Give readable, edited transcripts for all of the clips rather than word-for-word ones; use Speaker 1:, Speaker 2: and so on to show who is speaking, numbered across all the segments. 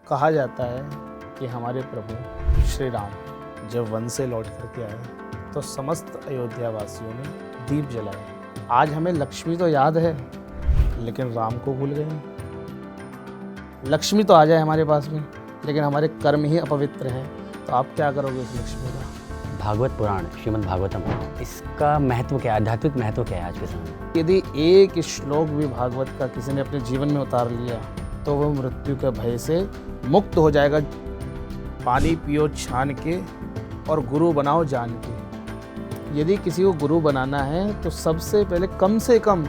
Speaker 1: कहा जाता है कि हमारे प्रभु श्री राम जब वन से लौट करके आए तो समस्त अयोध्या वासियों ने दीप जलाए। आज हमें लक्ष्मी तो याद है लेकिन राम को भूल गए। लक्ष्मी तो आ जाए हमारे पास में लेकिन हमारे कर्म ही अपवित्र हैं, तो आप क्या करोगे उस लक्ष्मी का?
Speaker 2: भागवत पुराण श्रीमद् भागवतम, इसका महत्व क्या है, आध्यात्मिक महत्व क्या है आज के समय में?
Speaker 1: यदि एक श्लोक भी भागवत का किसी ने अपने जीवन में उतार लिया तो वह मृत्यु के भय से मुक्त हो जाएगा। पानी पियो छान के और गुरु बनाओ जान के। यदि किसी को गुरु बनाना है तो सबसे पहले कम से कम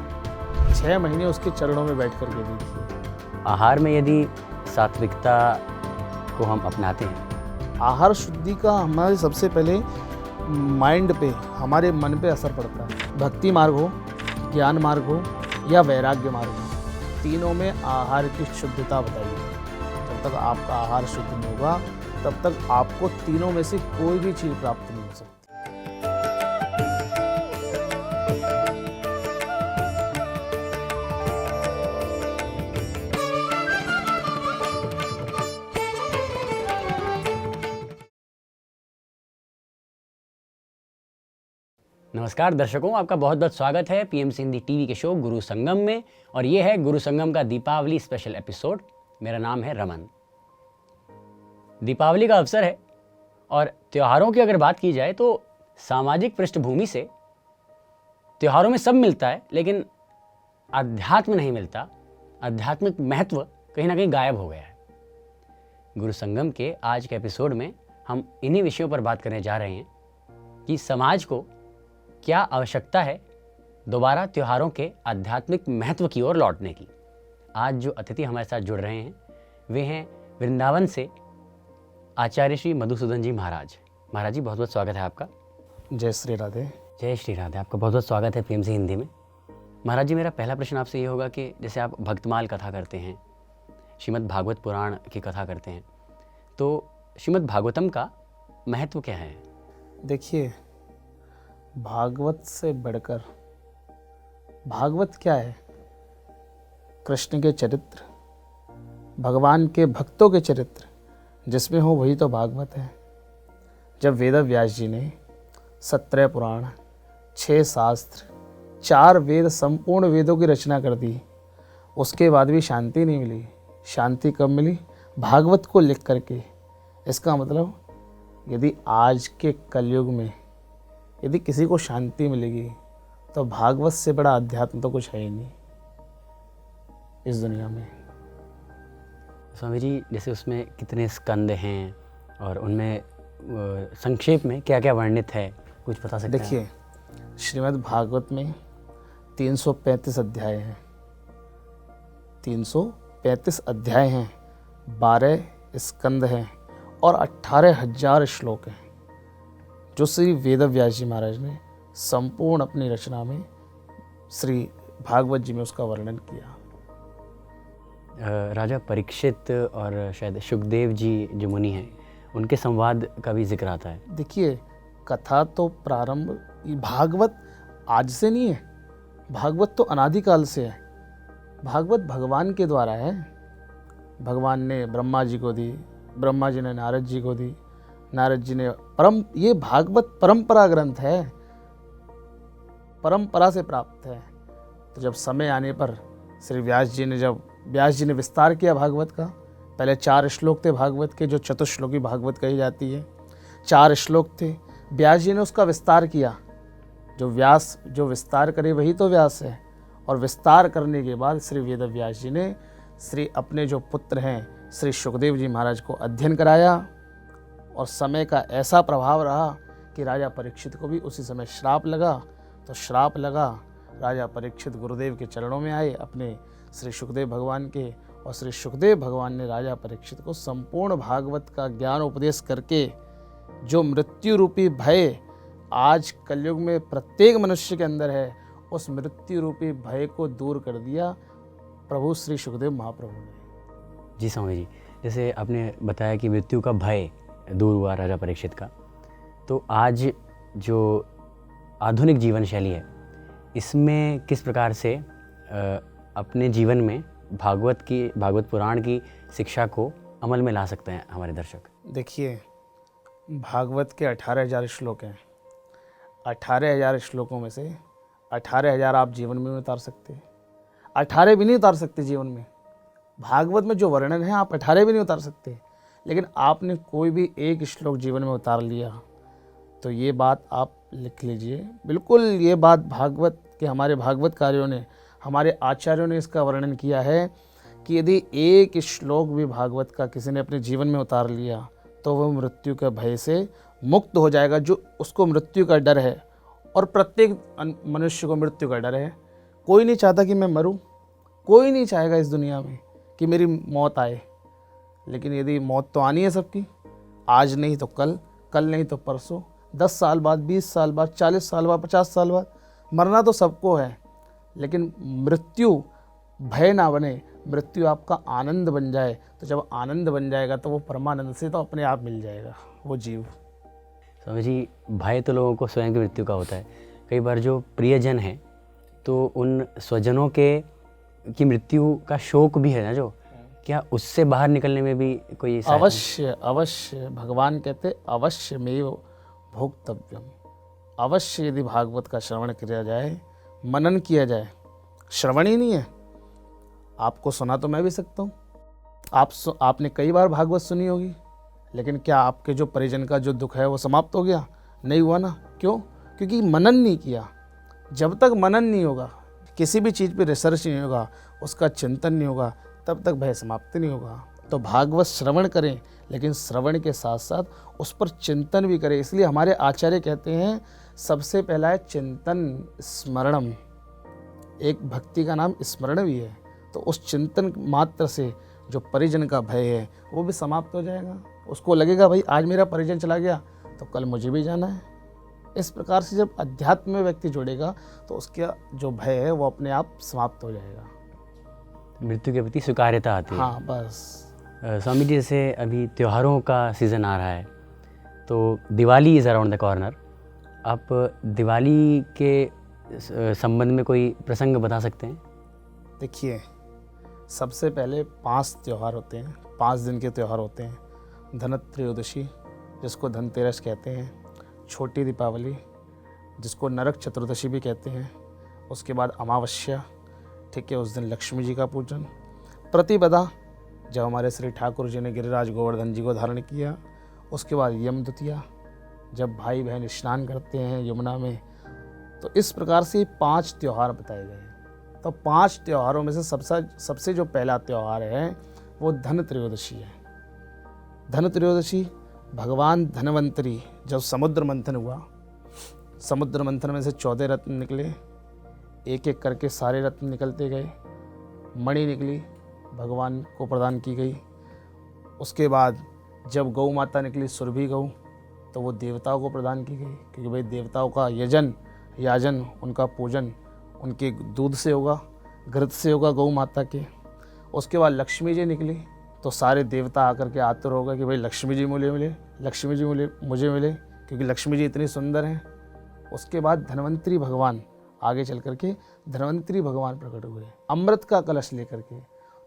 Speaker 1: 6 महीने उसके चरणों में बैठ करके देखिए।
Speaker 2: आहार में यदि सात्विकता को हम अपनाते हैं,
Speaker 1: आहार शुद्धि का हमारे सबसे पहले माइंड पे, हमारे मन पे असर पड़ता है। भक्ति मार्ग हो, ज्ञान मार्ग हो या वैराग्य मार्ग हो, तीनों में आहार की शुद्धता बताइए। जब तक आपका आहार शुद्ध नहीं होगा तब तक आपको तीनों में से कोई भी चीज़ प्राप्त नहीं हो सकती।
Speaker 2: नमस्कार दर्शकों, आपका बहुत बहुत स्वागत है पीएमसी हिंदी टीवी के शो गुरु संगम में। और ये है गुरु संगम का दीपावली स्पेशल एपिसोड। मेरा नाम है रमन। दीपावली का अवसर है और त्योहारों की अगर बात की जाए तो सामाजिक पृष्ठभूमि से त्योहारों में सब मिलता है लेकिन अध्यात्म नहीं मिलता। आध्यात्मिक महत्व कहीं ना कहीं गायब हो गया है। गुरु संगम के आज के एपिसोड में हम इन्हीं विषयों पर बात करने जा रहे हैं कि समाज को क्या आवश्यकता है दोबारा त्योहारों के आध्यात्मिक महत्व की ओर लौटने की। आज जो अतिथि हमारे साथ जुड़ रहे हैं वे हैं वृंदावन से आचार्य श्री मधुसूदन जी महाराज। महाराज जी, बहुत बहुत स्वागत है आपका।
Speaker 1: जय श्री राधे।
Speaker 2: जय श्री राधे। आपका बहुत बहुत स्वागत है पीएमसी हिंदी में। महाराज जी, मेरा पहला प्रश्न आपसे ये होगा कि जैसे आप भक्तमाल कथा करते हैं, श्रीमद् भागवत पुराण की कथा करते हैं, तो श्रीमद् भागवतम का महत्व क्या है?
Speaker 1: देखिए, भागवत से बढ़कर भागवत क्या है? कृष्ण के चरित्र, भगवान के भक्तों के चरित्र जिसमें हो वही तो भागवत है। जब वेद व्यास जी ने 17 पुराण, 6 शास्त्र, 4 वेद, संपूर्ण वेदों की रचना कर दी, उसके बाद भी शांति नहीं मिली। शांति कब मिली? भागवत को लिख करके। इसका मतलब यदि आज के कलयुग में यदि किसी को शांति मिलेगी तो भागवत से बड़ा अध्यात्म तो कुछ है ही नहीं इस दुनिया में।
Speaker 2: स्वामी जी, जैसे उसमें कितने स्कंद हैं और उनमें संक्षेप में क्या क्या वर्णित है, कुछ बता सकते हैं?
Speaker 1: देखिए, श्रीमद् भागवत में 335 अध्याय हैं। 335 अध्याय हैं, 12 स्कंद हैं और 18,000 श्लोक हैं जो श्री वेद व्यास जी महाराज ने संपूर्ण अपनी रचना में श्री भागवत जी में उसका वर्णन किया।
Speaker 2: राजा परीक्षित और शायद सुखदेव जी जो मुनि हैं, उनके संवाद का भी जिक्र आता है।
Speaker 1: देखिए, कथा तो प्रारंभ भागवत आज से नहीं है, भागवत तो अनादिकाल से है। भागवत भगवान के द्वारा है। भगवान ने ब्रह्मा जी को दी, ब्रह्मा जी ने नारद जी को दी, नारद जी ने ये भागवत परंपरा ग्रंथ है, परंपरा से प्राप्त है। तो जब समय आने पर श्री व्यास जी ने विस्तार किया भागवत का। पहले 4 श्लोक थे भागवत के, जो चतुश्लोकी भागवत कही जाती है। 4 श्लोक थे, व्यास जी ने उसका विस्तार किया। जो विस्तार करे वही तो व्यास है। और विस्तार करने के बाद श्री वेद व्यास जी ने अपने जो पुत्र हैं श्री सुखदेव जी महाराज को अध्ययन कराया। और समय का ऐसा प्रभाव रहा कि राजा परीक्षित को भी उसी समय श्राप लगा। तो श्राप लगा, राजा परीक्षित गुरुदेव के चरणों में आए अपने श्री सुखदेव भगवान के, और श्री सुखदेव भगवान ने राजा परीक्षित को संपूर्ण भागवत का ज्ञान उपदेश करके जो मृत्यु रूपी भय आज कलयुग में प्रत्येक मनुष्य के अंदर है, उस मृत्यु रूपी भय को दूर कर दिया प्रभु श्री सुखदेव महाप्रभु ने।
Speaker 2: जी स्वामी जी, जैसे आपने बताया कि मृत्यु का भय दूर हुआ राजा परीक्षित का, तो आज जो आधुनिक जीवन शैली है इसमें किस प्रकार से अपने जीवन में भागवत पुराण की शिक्षा को अमल में ला सकते हैं हमारे दर्शक?
Speaker 1: देखिए, भागवत के 18,000 श्लोक हैं। 18,000 श्लोकों में से 18,000 आप जीवन में उतार सकते हैं। 18 भी नहीं उतार सकते जीवन में। भागवत में जो वर्णन है आप 18 भी नहीं उतार सकते, लेकिन आपने कोई भी एक श्लोक जीवन में उतार लिया तो ये बात आप लिख लीजिए। बिल्कुल ये बात भागवत के हमारे भागवतकारियों ने, हमारे आचार्यों ने इसका वर्णन किया है कि यदि एक श्लोक भी भागवत का किसी ने अपने जीवन में उतार लिया तो वह मृत्यु के भय से मुक्त हो जाएगा। जो उसको मृत्यु का डर है, और प्रत्येक मनुष्य को मृत्यु का डर है। कोई नहीं चाहता कि मैं मरूं, कोई नहीं चाहेगा इस दुनिया में कि मेरी मौत आए। लेकिन यदि मौत तो आनी है सबकी, आज नहीं तो कल, कल नहीं तो परसों, 10 साल बाद, 20 साल बाद, 40 साल बाद, 50 साल बाद, मरना तो सबको है। लेकिन मृत्यु भय ना बने, मृत्यु आपका आनंद बन जाए। तो जब आनंद बन जाएगा तो वो परमानंद से तो अपने आप मिल जाएगा वो जीव।
Speaker 2: स्वामी जी, भय तो लोगों को स्वयं की मृत्यु का होता है। कई बार जो प्रियजन हैं तो उन स्वजनों की मृत्यु का शोक भी है ना, जो क्या उससे बाहर निकलने में भी कोई
Speaker 1: अवश्य अवश्य, भगवान कहते अवश्य में भोक्तव्यम। अवश्य यदि भागवत का श्रवण किया जाए, मनन किया जाए, श्रवण ही नहीं है, आपको सुना तो मैं भी सकता हूँ। आपने कई बार भागवत सुनी होगी, लेकिन क्या आपके जो परिजन का जो दुख है वो समाप्त हो गया? नहीं हुआ ना। क्यों? क्योंकि मनन नहीं किया। जब तक मनन नहीं होगा, किसी भी चीज़ पे रिसर्च नहीं होगा, उसका चिंतन नहीं होगा, तब तक भय समाप्त नहीं होगा। तो भागवत श्रवण करें, लेकिन श्रवण के साथ साथ उस पर चिंतन भी करें। इसलिए हमारे आचार्य कहते हैं सबसे पहला है चिंतन, स्मरणम। एक भक्ति का नाम स्मरण भी है। तो उस चिंतन मात्र से जो परिजन का भय है वो भी समाप्त हो जाएगा। उसको लगेगा भाई आज मेरा परिजन चला गया तो कल मुझे भी जाना है। इस प्रकार से जब अध्यात्म में व्यक्ति जुड़ेगा तो उसका जो भय है वो अपने आप समाप्त हो जाएगा।
Speaker 2: मृत्यु के प्रति स्वीकार्यता आती है।
Speaker 1: हाँ, बस।
Speaker 2: स्वामी जी, जैसे अभी त्योहारों का सीज़न आ रहा है तो Diwali is around the corner. आप दिवाली के संबंध में कोई प्रसंग बता सकते हैं?
Speaker 1: देखिए, सबसे पहले 5 त्यौहार होते हैं, 5 दिन के त्यौहार होते हैं। धनत्रयोदशी, जिसको धनतेरस कहते हैं, छोटी दीपावली, जिसको नरक चतुर्दशी भी कहते हैं, उसके बाद अमावस्या, ठीक है, उस दिन लक्ष्मी जी का पूजन, प्रतिपदा, जब हमारे श्री ठाकुर जी ने गिरिराज गोवर्धन जी को धारण किया, उसके बाद यम द्वितीया, जब भाई बहन स्नान करते हैं यमुना में। तो इस प्रकार से 5 त्यौहार बताए गए हैं। तो 5 त्योहारों में से सबसे जो पहला त्यौहार है वो धन त्रयोदशी है। धन त्रयोदशी, भगवान धनवंतरी, जब समुद्र मंथन हुआ, समुद्र मंथन में से 14 रत्न निकले, एक एक करके सारे रत्न निकलते गए, मणि निकली, भगवान को प्रदान की गई। उसके बाद जब गौ माता निकली, सुरभि गौ, तो वो देवताओं को प्रदान की गई, क्योंकि भाई देवताओं का याजन, उनका पूजन उनके दूध से होगा, घृत से होगा गौ माता के। उसके बाद लक्ष्मी जी निकली, तो सारे देवता आकर के आतुर हो गए कि भाई लक्ष्मी जी मुझे मिले, लक्ष्मी जी मुझे मिले, क्योंकि लक्ष्मी जी इतनी सुंदर हैं। उसके बाद धन्वंतरी भगवान, आगे चल करके धन्वंतरी भगवान प्रकट हुए अमृत का कलश लेकर के।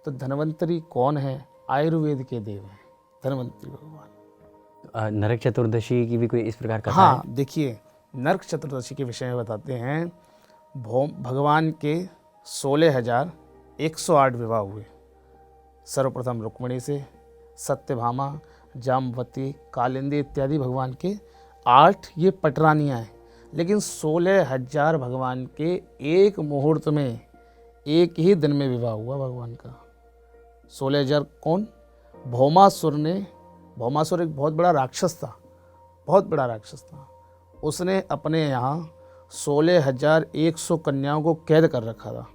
Speaker 1: तो धन्वंतरी कौन है? आयुर्वेद के देव हैं धन्वंतरी भगवान।
Speaker 2: नरक चतुर्दशी की भी कोई इस प्रकार का?
Speaker 1: हाँ, देखिए, नरक चतुर्दशी के विषय में बताते हैं। भगवान के 16,108 विवाह हुए। सर्वप्रथम रुक्मिणी से, सत्यभामा, जामवती, कालिंदी इत्यादि भगवान के 8 ये पटरानियाँ हैं। लेकिन 16,000 भगवान के एक मुहूर्त में, एक ही दिन में विवाह हुआ भगवान का। 16,000 कौन? भौमासुर एक बहुत बड़ा राक्षस था, बहुत बड़ा राक्षस था। उसने अपने यहाँ 16,100 कन्याओं को कैद कर रखा था।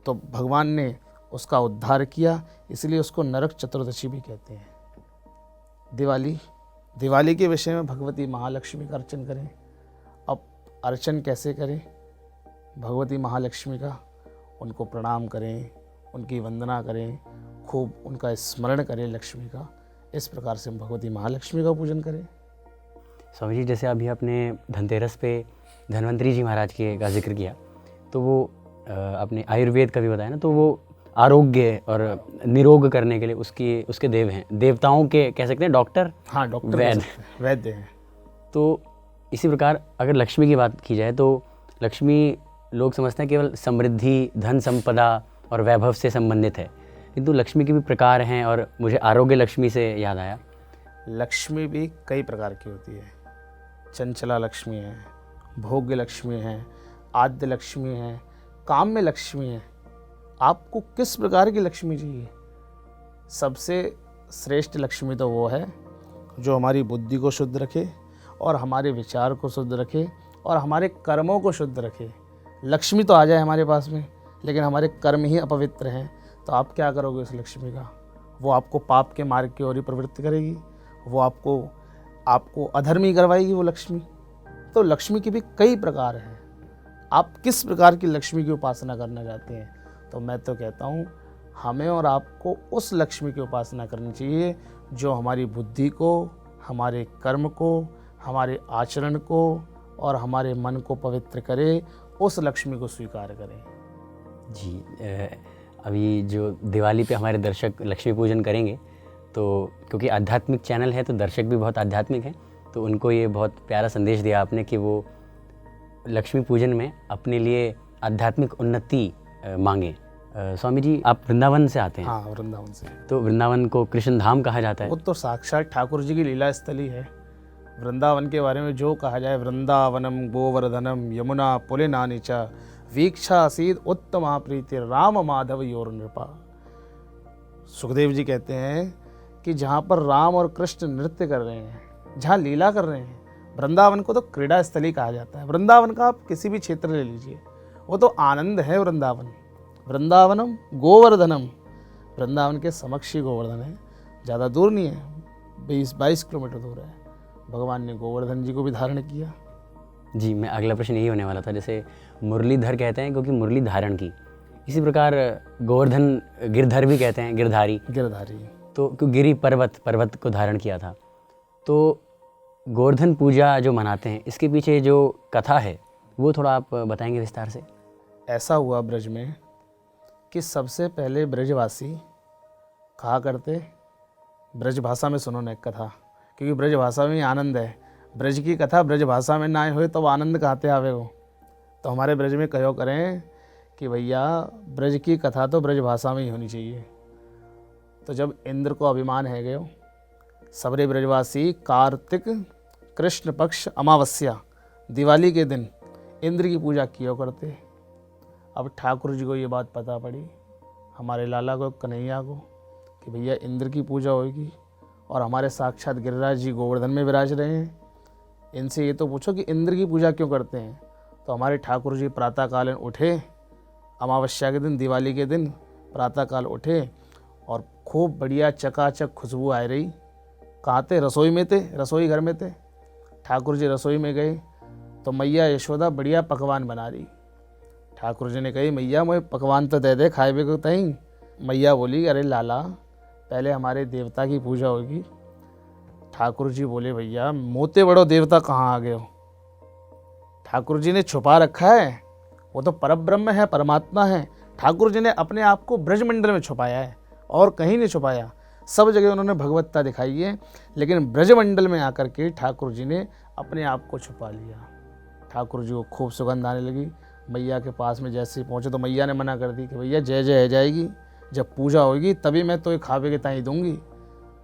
Speaker 1: तो भगवान ने उसका उद्धार किया, इसलिए उसको नरक चतुर्दशी भी कहते हैं। दिवाली के विषय में भगवती महालक्ष्मी का अर्चन करें। अब अर्चन कैसे करें भगवती महालक्ष्मी का? उनको प्रणाम करें, उनकी वंदना करें, खूब उनका स्मरण करें लक्ष्मी का। इस प्रकार से हम भगवती महालक्ष्मी का पूजन करें।
Speaker 2: स्वामी जी, जैसे अभी आपने धनतेरस पे धन्वंतरी जी महाराज के का जिक्र किया, तो वो आपने आयुर्वेद का भी बताया ना, तो वो आरोग्य और निरोग करने के लिए उसके देव हैं, देवताओं के कह सकते हैं डॉक्टर।
Speaker 1: हाँ, डॉक्टर वैद्य हैं।
Speaker 2: तो इसी प्रकार अगर लक्ष्मी की बात की जाए तो लक्ष्मी लोग समझते हैं केवल समृद्धि, धन संपदा और वैभव से संबंधित है, किंतु लक्ष्मी के भी प्रकार हैं। और मुझे आरोग्य लक्ष्मी से याद आया,
Speaker 1: लक्ष्मी भी कई प्रकार की होती है। चंचला लक्ष्मी है, भोग्य लक्ष्मी है, आद्य लक्ष्मी है, काम्य लक्ष्मी है। आपको किस प्रकार की लक्ष्मी चाहिए? सबसे श्रेष्ठ लक्ष्मी तो वो है जो हमारी बुद्धि को शुद्ध रखे और हमारे विचार को शुद्ध रखे और हमारे कर्मों को शुद्ध रखे। लक्ष्मी तो आ जाए हमारे पास में, लेकिन हमारे कर्म ही अपवित्र हैं, तो आप क्या करोगे उस लक्ष्मी का? वो आपको पाप के मार्ग की ओर ही प्रवृत्त करेगी, वो आपको अधर्मी करवाएगी वो लक्ष्मी। तो लक्ष्मी के भी कई प्रकार हैं। आप किस प्रकार की लक्ष्मी की उपासना करना चाहते हैं? तो मैं तो कहता हूँ हमें और आपको उस लक्ष्मी की उपासना करनी चाहिए जो हमारी बुद्धि को, हमारे कर्म को, हमारे आचरण को और हमारे मन को पवित्र करे। उस लक्ष्मी को स्वीकार करें।
Speaker 2: जी, अभी जो दिवाली पे हमारे दर्शक लक्ष्मी पूजन करेंगे, तो क्योंकि आध्यात्मिक चैनल है तो दर्शक भी बहुत आध्यात्मिक हैं, तो उनको ये बहुत प्यारा संदेश दिया आपने कि वो लक्ष्मी पूजन में अपने लिए आध्यात्मिक उन्नति मांगे। स्वामी जी, आप वृंदावन से आते हैं?
Speaker 1: हाँ, वृंदावन से।
Speaker 2: तो वृंदावन को कृष्ण धाम कहा जाता है।
Speaker 1: वो तो साक्षात ठाकुर जी की लीला स्थली है। वृंदावन के बारे में जो कहा जाए, वृंदावनम गोवर्धनम यमुना पुलिनानि च वीक्षासीद उत्तमा प्रीति राम माधव योर नृपा। सुखदेव जी कहते हैं कि जहाँ पर राम और कृष्ण नृत्य कर रहे हैं, जहाँ लीला कर रहे हैं, वृंदावन को तो क्रीड़ा स्थली कहा जाता है। वृंदावन का आप किसी भी क्षेत्र ले लीजिए, वो तो आनंद है। वृंदावनम गोवर्धनम, वृंदावन के समक्ष ही गोवर्धन है, ज़्यादा दूर नहीं है, 20-22 किलोमीटर दूर है। भगवान ने गोवर्धन जी को भी धारण किया।
Speaker 2: जी, मैं अगला प्रश्न यही होने वाला था। जैसे मुरलीधर कहते हैं क्योंकि मुरली धारण की, इसी प्रकार गोवर्धन गिरधर भी कहते हैं, गिरधारी। तो क्यों गिरी पर्वत को धारण किया था। तो गोवर्धन पूजा जो मनाते हैं, इसके पीछे जो कथा है वो थोड़ा आप बताएंगे विस्तार से?
Speaker 1: ऐसा हुआ ब्रज में कि सबसे पहले ब्रजवासी कहा करते, ब्रज भाषा में सुनो न एक कथा, क्योंकि ब्रज भाषा में ही आनंद है। ब्रज की कथा ब्रज भाषा में ना हुए तो आनंद कहते आवे हो। तो हमारे ब्रज में कहो करें कि भैया ब्रज की कथा तो ब्रज भाषा में ही होनी चाहिए। तो जब इंद्र को अभिमान है गयो, सबरे ब्रजवासी कार्तिक कृष्ण पक्ष अमावस्या दिवाली के दिन इंद्र की पूजा किया करते। अब ठाकुर जी को ये बात पता पड़ी, हमारे लाला को, कन्हैया को, कि भैया इंद्र की पूजा होगी और हमारे साक्षात गिरिराज जी गोवर्धन में विराज रहे हैं, इनसे ये तो पूछो कि इंद्र की पूजा क्यों करते हैं। तो हमारे ठाकुर जी प्रातःकालीन उठे, अमावस्या के दिन, दिवाली के दिन प्रातःकाल उठे और खूब बढ़िया चकाचक खुशबू आ रही। कहाँ थे? रसोई में थे, रसोई घर में थे। ठाकुर जी रसोई में गए तो मैया यशोदा बढ़िया पकवान बना रही। ठाकुर जी ने कही, मैया मुझे पकवान तो दे दे खाए को तहीं। मैया बोली, अरे लाला पहले हमारे देवता की पूजा होगी। ठाकुर जी बोले, भैया मोते बड़ो देवता कहाँ आ गए हो? ठाकुर जी ने छुपा रखा है, वो तो परब्रह्म है, परमात्मा है। ठाकुर जी ने अपने आप को ब्रजमंडल में छुपाया है और कहीं नहीं छुपाया। सब जगह उन्होंने भगवत्ता दिखाई है, लेकिन ब्रजमंडल में आकर के ठाकुर जी ने अपने आप को छुपा लिया। ठाकुर जी को खूब सुगंध आने लगी। मैया के पास में जैसे ही पहुँचे तो मैया ने मना कर दी कि भैया जय जय है जाएगी, जब पूजा होगी तभी मैं तो खावे के ताई दूंगी।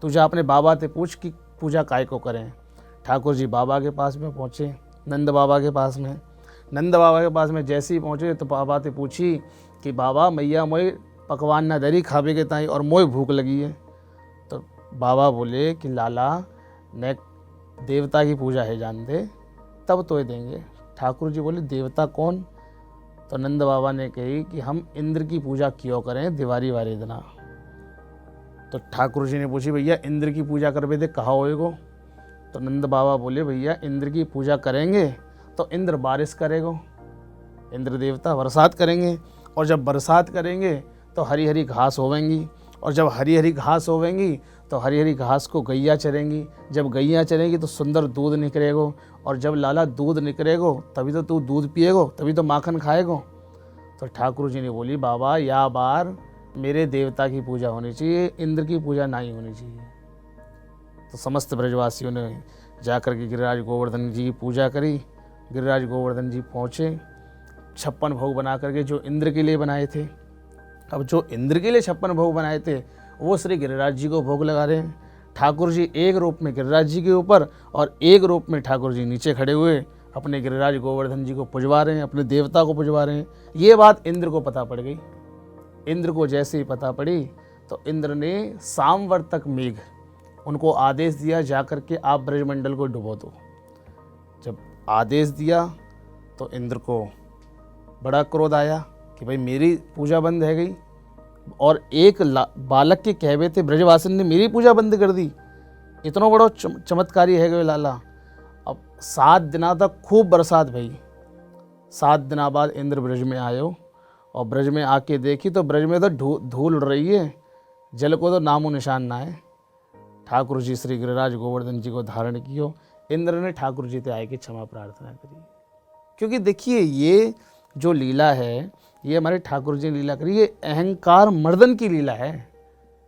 Speaker 1: तू जा अपने बाबा से पूछ कि पूजा काय को करें। ठाकुर जी बाबा के पास में पहुँचे, नंद बाबा के पास में। नंद बाबा के पास में जैसे ही पहुँचे तो बाबा से पूछी कि बाबा मैया मोए पकवान ना दरी खावे के ताई और मोए भूख लगी है। तो बाबा बोले कि लाला ने देवता की पूजा है जान दे, तब तो ये देंगे। ठाकुर जी बोले, देवता कौन? तो नंद बाबा ने कही कि हम इंद्र की पूजा क्यों करें दिवाली वाले दिना। तो ठाकुर जी ने पूछी, भैया इंद्र की पूजा करवे दे कहा होएगो? तो नंद बाबा बोले, भैया इंद्र की पूजा करेंगे तो इंद्र बारिश करेगो, इंद्र देवता बरसात करेंगे, और जब बरसात करेंगे तो हरी हरी घास होवेंगी, और जब हरी हरी घास होवेंगी तो हरी हरी घास को गैया चरेंगी, जब गैया चरेंगी तो सुंदर दूध निकलेगो, और जब लाला दूध निकलेगो तभी तो तू दूध पिएगो, तभी तो माखन खाएगो। तो ठाकुर जी ने बोली, बाबा या बार मेरे देवता की पूजा होनी चाहिए, इंद्र की पूजा नहीं होनी चाहिए। तो समस्त ब्रजवासियों ने जाकर के गिरिराज गोवर्धन जी की पूजा करी। गिरिराज गोवर्धन जी पहुँचे, 56 भोग बना करके जो इंद्र के लिए बनाए थे। अब जो इंद्र के लिए 56 भोग बनाए थे वो श्री गिरिराज जी को भोग लगा रहे हैं। ठाकुर जी एक रूप में गिरिराज जी के ऊपर और एक रूप में ठाकुर जी नीचे खड़े हुए अपने गिरिराज गोवर्धन जी को पुजवा रहे हैं, अपने देवता को पुजवा रहे हैं। ये बात इंद्र को पता पड़ गई। इंद्र को जैसे ही पता पड़ी तो इंद्र ने सामवर्तक मेघ उनको आदेश दिया, जाकर के आप ब्रजमंडल को डुबो दो। जब आदेश दिया तो इंद्र को बड़ा क्रोध आया कि भाई मेरी पूजा बंद है गई और एक बालक के कहवे थे ब्रजवासिन ने मेरी पूजा बंद कर दी। इतना बड़ा चमत्कारी है गए लाला। अब 7 दिना तक खूब बरसात भई। 7 दिना बाद इंद्र ब्रज में आयो और ब्रज में आके देखी तो ब्रज में तो धूल उड़ रही है, जल को तो नामो निशान ना है। ठाकुर जी श्री गिरिराज गोवर्धन जी को धारण कियो। इंद्र ने ठाकुर जी से आए कि क्षमा प्रार्थना करी। क्योंकि देखिए ये जो लीला है ये हमारे ठाकुर जी ने लीला करी, ये अहंकार मर्दन की लीला है।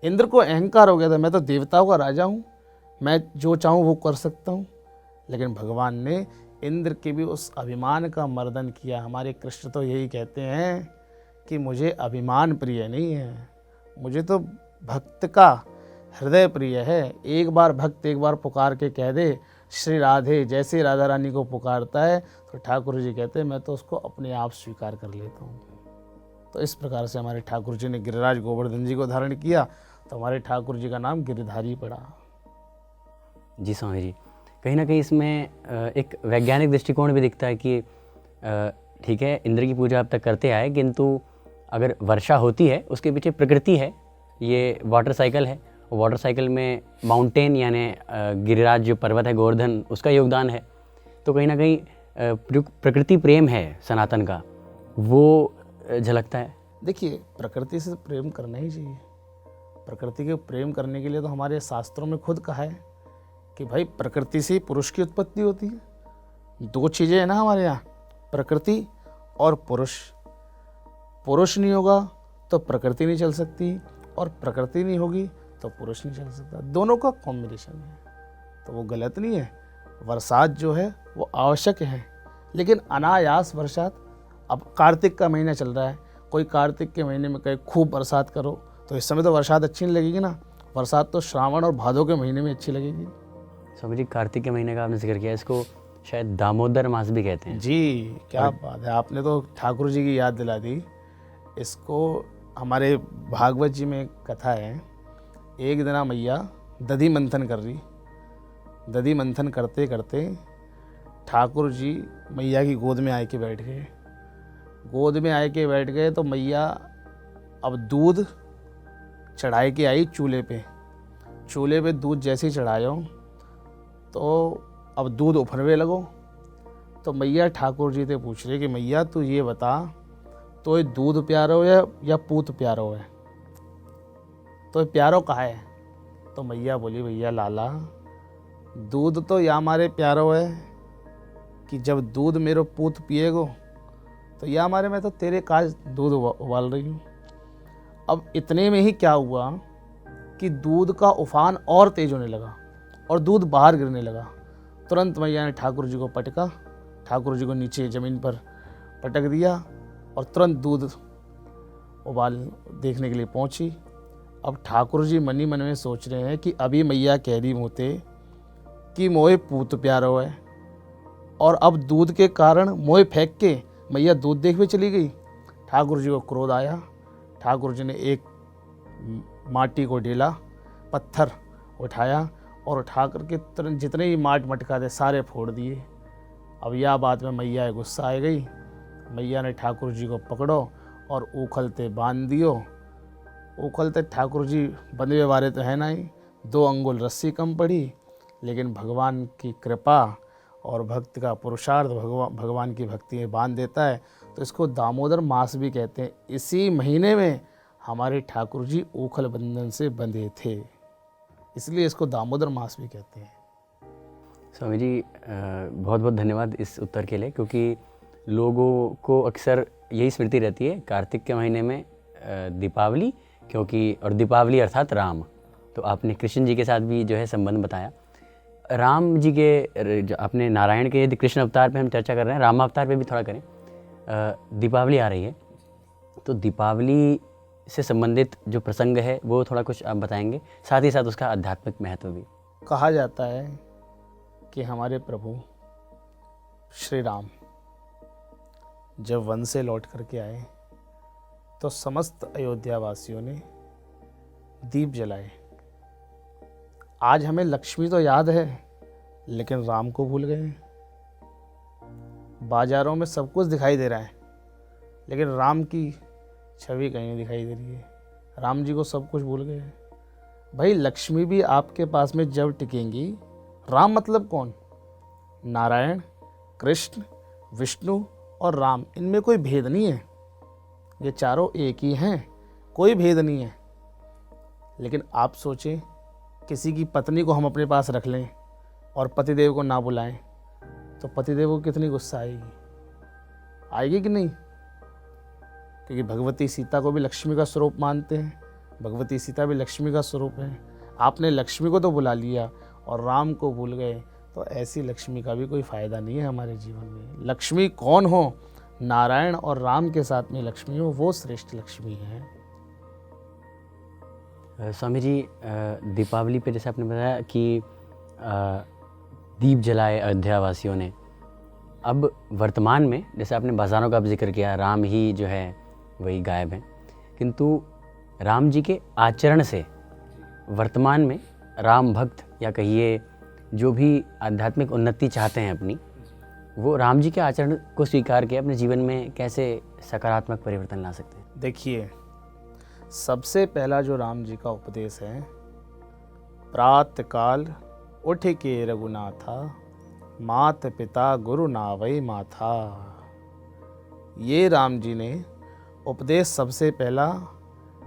Speaker 1: इंद्र को अहंकार हो गया था, मैं तो देवताओं का राजा हूँ, मैं जो चाहूँ वो कर सकता हूँ। लेकिन भगवान ने इंद्र के भी उस अभिमान का मर्दन किया। हमारे कृष्ण तो यही कहते हैं कि मुझे अभिमान प्रिय नहीं है, मुझे तो भक्त का हृदय प्रिय है। एक बार भक्त एक बार पुकार के कह दे श्री राधे, जैसे राधा रानी को पुकारता है तो ठाकुर जी कहते हैं मैं तो उसको अपने आप स्वीकार कर लेता हूँ। तो इस प्रकार से हमारे ठाकुर जी ने गिरिराज गोवर्धन जी को धारण किया तो हमारे ठाकुर जी का नाम गिरिधारी पड़ा।
Speaker 2: जी स्वामी जी, कहीं ना कहीं इसमें एक वैज्ञानिक दृष्टिकोण भी दिखता है कि ठीक है इंद्र की पूजा अब तक करते आए, किंतु अगर वर्षा होती है उसके पीछे प्रकृति है, ये वाटर साइकिल है। वाटर साइकिल में माउंटेन यानी गिरिराज जो पर्वत है गोवर्धन, उसका योगदान है। तो कहीं ना कहीं प्रकृति प्रेम है सनातन का, वो झलकता है।
Speaker 1: देखिए प्रकृति से प्रेम करना ही चाहिए। प्रकृति के प्रेम करने के लिए तो हमारे शास्त्रों में खुद कहा है कि भाई प्रकृति से ही पुरुष की उत्पत्ति होती है। 2 चीज़ें हैं ना हमारे यहाँ, प्रकृति और पुरुष। पुरुष नहीं होगा तो प्रकृति नहीं चल सकती और प्रकृति नहीं होगी तो पुरुष नहीं चल सकता। दोनों का कॉम्बिनेशन है, तो वो गलत नहीं है। बरसात जो है वो आवश्यक है, लेकिन अनायास बरसात। अब कार्तिक का महीना चल रहा है, कोई कार्तिक के महीने में कहे खूब बरसात करो तो इस समय तो बरसात अच्छी नहीं लगेगी ना। बरसात तो श्रावण और भादों के महीने में अच्छी लगेगी।
Speaker 2: स्वामी जी, कार्तिक के महीने का आपने जिक्र किया, इसको शायद दामोदर मास भी कहते हैं।
Speaker 1: जी क्या बात है, आपने तो ठाकुर जी की याद दिला दी। इसको हमारे भागवत जी में कथा है, एक दिना मैया दधि मंथन कर रही। दधि मंथन करते करते ठाकुर जी मैया की गोद में आए के बैठ गए। गोद में आए के बैठ गए तो मैया अब दूध चढ़ाए के आई चूल्हे पे। चूल्हे पे दूध जैसे ही चढ़ायो तो अब दूध उफरवे लगो। तो मैया ठाकुर जी से पूछ रही कि मैया तू ये बता, तो ये दूध प्यारो है या पूत प्यारो है, तो ये प्यारो कहाँ है? तो मैया बोली भैया लाला, दूध तो या हमारे प्यारो है कि जब दूध मेरे पूत पिएगो तो या हमारे मैं तो तेरे काज दूध उबाल रही हूँ। अब इतने में ही क्या हुआ कि दूध का उफान और तेज होने लगा और दूध बाहर गिरने लगा। तुरंत मैया ने ठाकुर जी को पटका, ठाकुर जी को नीचे ज़मीन पर पटक दिया और तुरंत दूध उबाल देखने के लिए पहुंची। अब ठाकुर जी मन ही मन में सोच रहे हैं कि अभी मैया कह रही होते कि मोहे पूत प्यारो है और अब दूध के कारण मोहे फेंक के मैया दूध देखने चली गई। ठाकुर जी को क्रोध आया। ठाकुर जी ने एक माटी को ढेला, पत्थर उठाया और उठा करके तुरंत जितने ही माट मटका थे सारे फोड़ दिए। अब यह बात में मैया गुस्सा आ गई। मैया ने ठाकुर जी को पकड़ो और उखलते बांध दियो। उखलते ठाकुर जी बंधवे वाले तो है ना ही, 2 अंगुल रस्सी कम पड़ी, लेकिन भगवान की कृपा और भक्त का पुरुषार्थ भगवान की भक्ति में बांध देता है। तो इसको दामोदर मास भी कहते हैं। इसी महीने में हमारे ठाकुर जी उखल बंधन से बंधे थे, इसलिए इसको दामोदर मास भी कहते हैं।
Speaker 2: स्वामी जी बहुत बहुत धन्यवाद इस उत्तर के लिए, क्योंकि लोगों को अक्सर यही स्मृति रहती है कार्तिक के महीने में दीपावली क्योंकि और दीपावली अर्थात राम। तो आपने कृष्ण जी के साथ भी जो है संबंध बताया। राम जी के जो आपने नारायण के यदि कृष्ण अवतार पे हम चर्चा कर रहे हैं, राम अवतार पे भी थोड़ा करें। दीपावली आ रही है, तो दीपावली से संबंधित जो प्रसंग है वो थोड़ा कुछ आप बताएंगे, साथ ही साथ उसका आध्यात्मिक महत्व भी।
Speaker 1: कहा जाता है कि हमारे प्रभु श्री राम जब वन से लौट करके आए तो समस्त अयोध्या वासियों ने दीप जलाए। आज हमें लक्ष्मी तो याद है, लेकिन राम को भूल गए। बाजारों में सब कुछ दिखाई दे रहा है, लेकिन राम की छवि कहीं नहीं दिखाई दे रही है। राम जी को सब कुछ भूल गए। भाई लक्ष्मी भी आपके पास में जब टिकेंगी, राम मतलब कौन? नारायण, कृष्ण, विष्णु और राम, इनमें कोई भेद नहीं है। ये चारों एक ही हैं, कोई भेद नहीं है। लेकिन आप सोचें, किसी की पत्नी को हम अपने पास रख लें और पतिदेव को ना बुलाएं, तो पतिदेव को कितनी गुस्सा आएगी कि नहीं? क्योंकि भगवती सीता को भी लक्ष्मी का स्वरूप मानते हैं, भगवती सीता भी लक्ष्मी का स्वरूप है। आपने लक्ष्मी को तो बुला लिया और राम को भूल गए, तो ऐसी लक्ष्मी का भी कोई फ़ायदा नहीं है हमारे जीवन में। लक्ष्मी कौन हो? नारायण और राम के साथ में लक्ष्मी हो, वो श्रेष्ठ लक्ष्मी है।
Speaker 2: स्वामी जी, दीपावली पे जैसे आपने बताया कि दीप जलाए अयोध्या वासियों ने। अब वर्तमान में जैसे आपने बाज़ारों का भी जिक्र किया, राम ही जो है वही गायब हैं, किंतु राम जी के आचरण से वर्तमान में राम भक्त या कहिए जो भी आध्यात्मिक उन्नति चाहते हैं अपनी, वो राम जी के आचरण को स्वीकार के अपने जीवन में कैसे सकारात्मक परिवर्तन ला सकते हैं?
Speaker 1: देखिए, सबसे पहला जो राम जी का उपदेश है, प्रातःकाल उठ के रघुनाथा, मात पिता गुरु नावै माथा। ये राम जी ने उपदेश सबसे पहला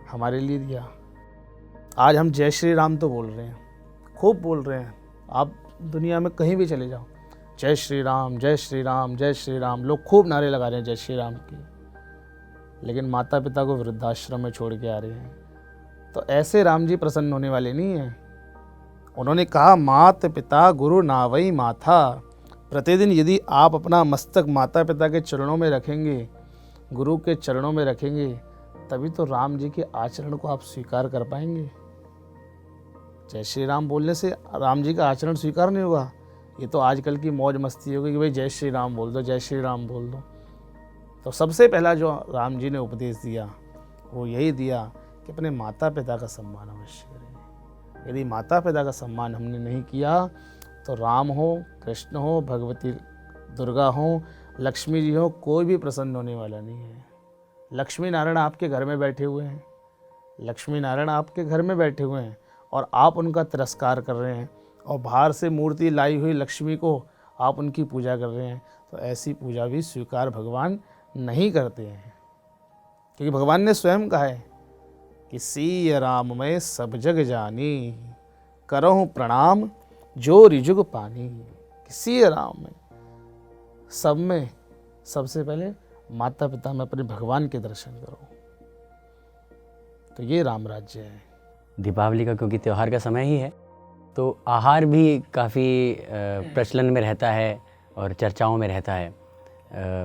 Speaker 1: हमारे लिए दिया। आज हम जय श्री राम तो बोल रहे हैं, खूब बोल रहे हैं। आप दुनिया में कहीं भी चले जाओ, जय श्री राम, जय श्री राम, जय श्री राम, लोग खूब नारे लगा रहे हैं जय श्री राम के। लेकिन माता पिता को वृद्धाश्रम में छोड़ के आ रहे हैं। तो ऐसे राम जी प्रसन्न होने वाले नहीं हैं। उन्होंने कहा, मात पिता गुरु नावई माथा। प्रतिदिन यदि आप अपना मस्तक माता पिता के चरणों में रखेंगे, गुरु के चरणों में रखेंगे, तभी तो राम जी के आचरण को आप स्वीकार कर पाएंगे। जय श्री राम बोलने से राम जी का आचरण स्वीकार नहीं होगा। ये तो आजकल की मौज मस्ती होगी कि भाई जय श्री राम बोल दो, जय श्री राम बोल दो। तो सबसे पहला जो राम जी ने उपदेश दिया वो यही दिया कि अपने माता पिता का सम्मान अवश्य करें। यदि माता पिता का सम्मान हमने नहीं किया तो राम हो, कृष्ण हो, भगवती दुर्गा हो, लक्ष्मी जी हो, कोई भी प्रसन्न होने वाला नहीं है। लक्ष्मी नारायण आपके घर में बैठे हुए हैं, लक्ष्मी नारायण आपके घर में बैठे हुए हैं और आप उनका तिरस्कार कर रहे हैं और बाहर से मूर्ति लाई हुई लक्ष्मी को आप उनकी पूजा कर रहे हैं। तो ऐसी पूजा भी स्वीकार भगवान नहीं करते हैं, क्योंकि भगवान ने स्वयं कहा है कि सीय राम में सब जग जानी, करहु प्रणाम जो रिजुग पानी। किसी राम में, सब में सबसे पहले माता पिता में अपने भगवान के दर्शन करो। तो ये राम राज्य है।
Speaker 2: दीपावली का क्योंकि त्यौहार का समय ही है, तो आहार भी काफ़ी प्रचलन में रहता है और चर्चाओं में रहता है।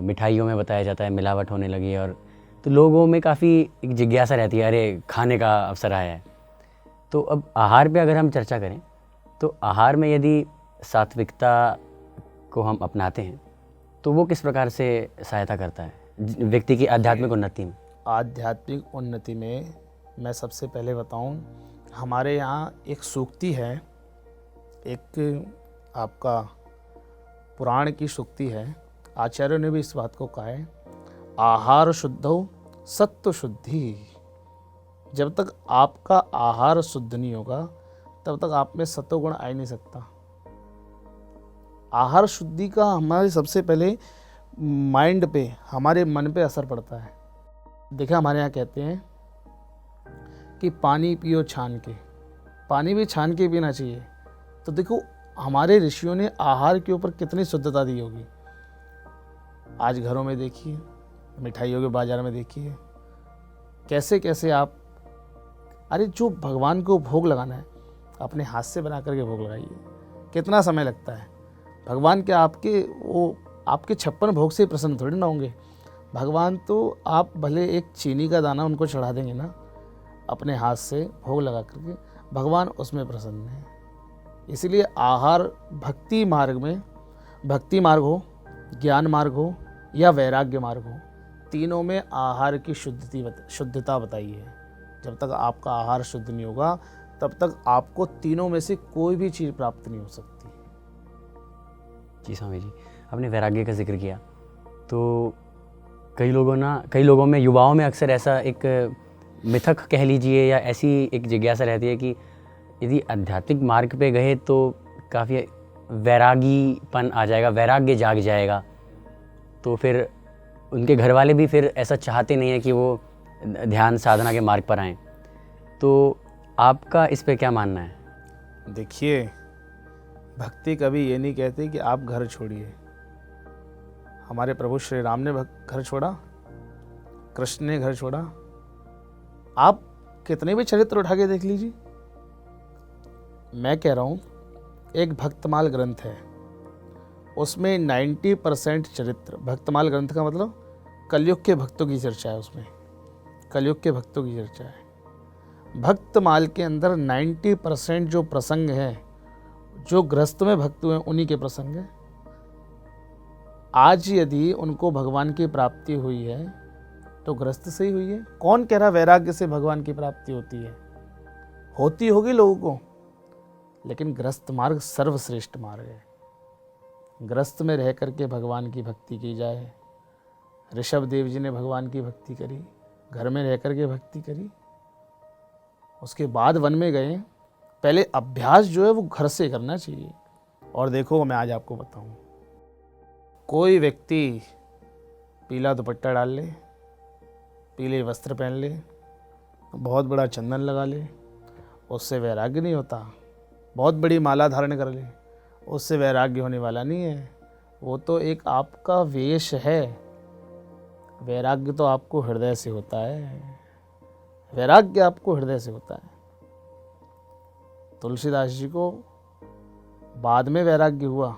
Speaker 2: मिठाइयों में बताया जाता है मिलावट होने लगी है, और तो लोगों में काफ़ी एक जिज्ञासा रहती है, अरे खाने का अवसर आया है। तो अब आहार पे अगर हम चर्चा करें तो आहार में यदि सात्विकता को हम अपनाते हैं तो वो किस प्रकार से सहायता करता है व्यक्ति की आध्यात्मिक उन्नति में?
Speaker 1: आध्यात्मिक उन्नति में मैं सबसे पहले बताऊं, हमारे यहाँ एक सूक्ति है, एक आपका पुराण की सूक्ति है। आचार्यों ने भी इस बात को कहा है, आहार शुद्धौ सत्व शुद्धि। जब तक आपका आहार शुद्ध नहीं होगा तब तक आप में सत्वगुण आ ही नहीं सकता। आहार शुद्धि का हमारे सबसे पहले माइंड पे, हमारे मन पे असर पड़ता है। देखिए, हमारे यहाँ कहते हैं कि पानी पियो छान के, पानी भी छान के पीना चाहिए। तो देखो, हमारे ऋषियों ने आहार के ऊपर कितनी शुद्धता दी होगी। आज घरों में देखिए, मिठाइयों के बाजार में देखिए, कैसे कैसे आप अरे जो भगवान को भोग लगाना है अपने हाथ से बना करके भोग लगाइए। कितना समय लगता है? भगवान क्या आपके 56 भोग से ही प्रसन्न थोड़ी ना होंगे। भगवान तो आप भले एक चीनी का दाना उनको चढ़ा देंगे ना अपने हाथ से भोग लगा करके, भगवान उसमें प्रसन्न है। इसीलिए आहार भक्ति मार्ग हो, ज्ञान मार्ग हो या वैराग्य मार्ग हो, तीनों में आहार की शुद्धता बताई है। जब तक आपका आहार शुद्ध नहीं होगा तब तक आपको तीनों में से कोई भी चीज़ प्राप्त नहीं हो सकती।
Speaker 2: जी स्वामी जी, आपने वैराग्य का जिक्र किया तो कई लोगों में, युवाओं में अक्सर ऐसा एक मिथक कह लीजिए या ऐसी एक जिज्ञासा रहती है कि यदि आध्यात्मिक मार्ग पे गए तो काफ़ी वैरागीपन आ जाएगा, वैराग्य जाग जाएगा, तो फिर उनके घर वाले भी फिर ऐसा चाहते नहीं है कि वो ध्यान साधना के मार्ग पर आएँ। तो आपका इस पे क्या मानना है?
Speaker 1: देखिए, भक्ति कभी ये नहीं कहती कि आप घर छोड़िए। हमारे प्रभु श्री राम ने घर छोड़ा, कृष्ण ने घर छोड़ा। आप कितने भी चरित्र उठा के देख लीजिए। मैं कह रहा हूँ एक भक्तमाल ग्रंथ है, उसमें 90% चरित्र, भक्तमाल ग्रंथ का मतलब कलयुग के भक्तों की चर्चा है। उसमें कलयुग के भक्तों की चर्चा है। भक्तमाल के अंदर 90% जो प्रसंग हैं, जो गृहस्थ में भक्त हुए उन्हीं के प्रसंग हैं। आज यदि उनको भगवान की प्राप्ति हुई है तो गृहस्थ से ही हुई है। कौन कह रहा वैराग्य से भगवान की प्राप्ति होती है? होती होगी लोगों को, लेकिन गृहस्थ मार्ग सर्वश्रेष्ठ मार्ग है। गृहस्थ में रह करके भगवान की भक्ति की जाए। ऋषभ देव जी ने भगवान की भक्ति करी, घर में रह करके भक्ति करी, उसके बाद वन में गए। पहले अभ्यास जो है वो घर से करना चाहिए। और देखो, मैं आज आपको बताऊं, कोई व्यक्ति पीला दुपट्टा डाल ले, पीले वस्त्र पहन ले, बहुत बड़ा चंदन लगा ले, उससे वैराग्य नहीं होता। बहुत बड़ी माला धारण कर ले, उससे वैराग्य होने वाला नहीं है। वो तो एक आपका वेश है। वैराग्य तो आपको हृदय से होता है। वैराग्य आपको हृदय से होता है। तुलसीदास जी को बाद में वैराग्य हुआ,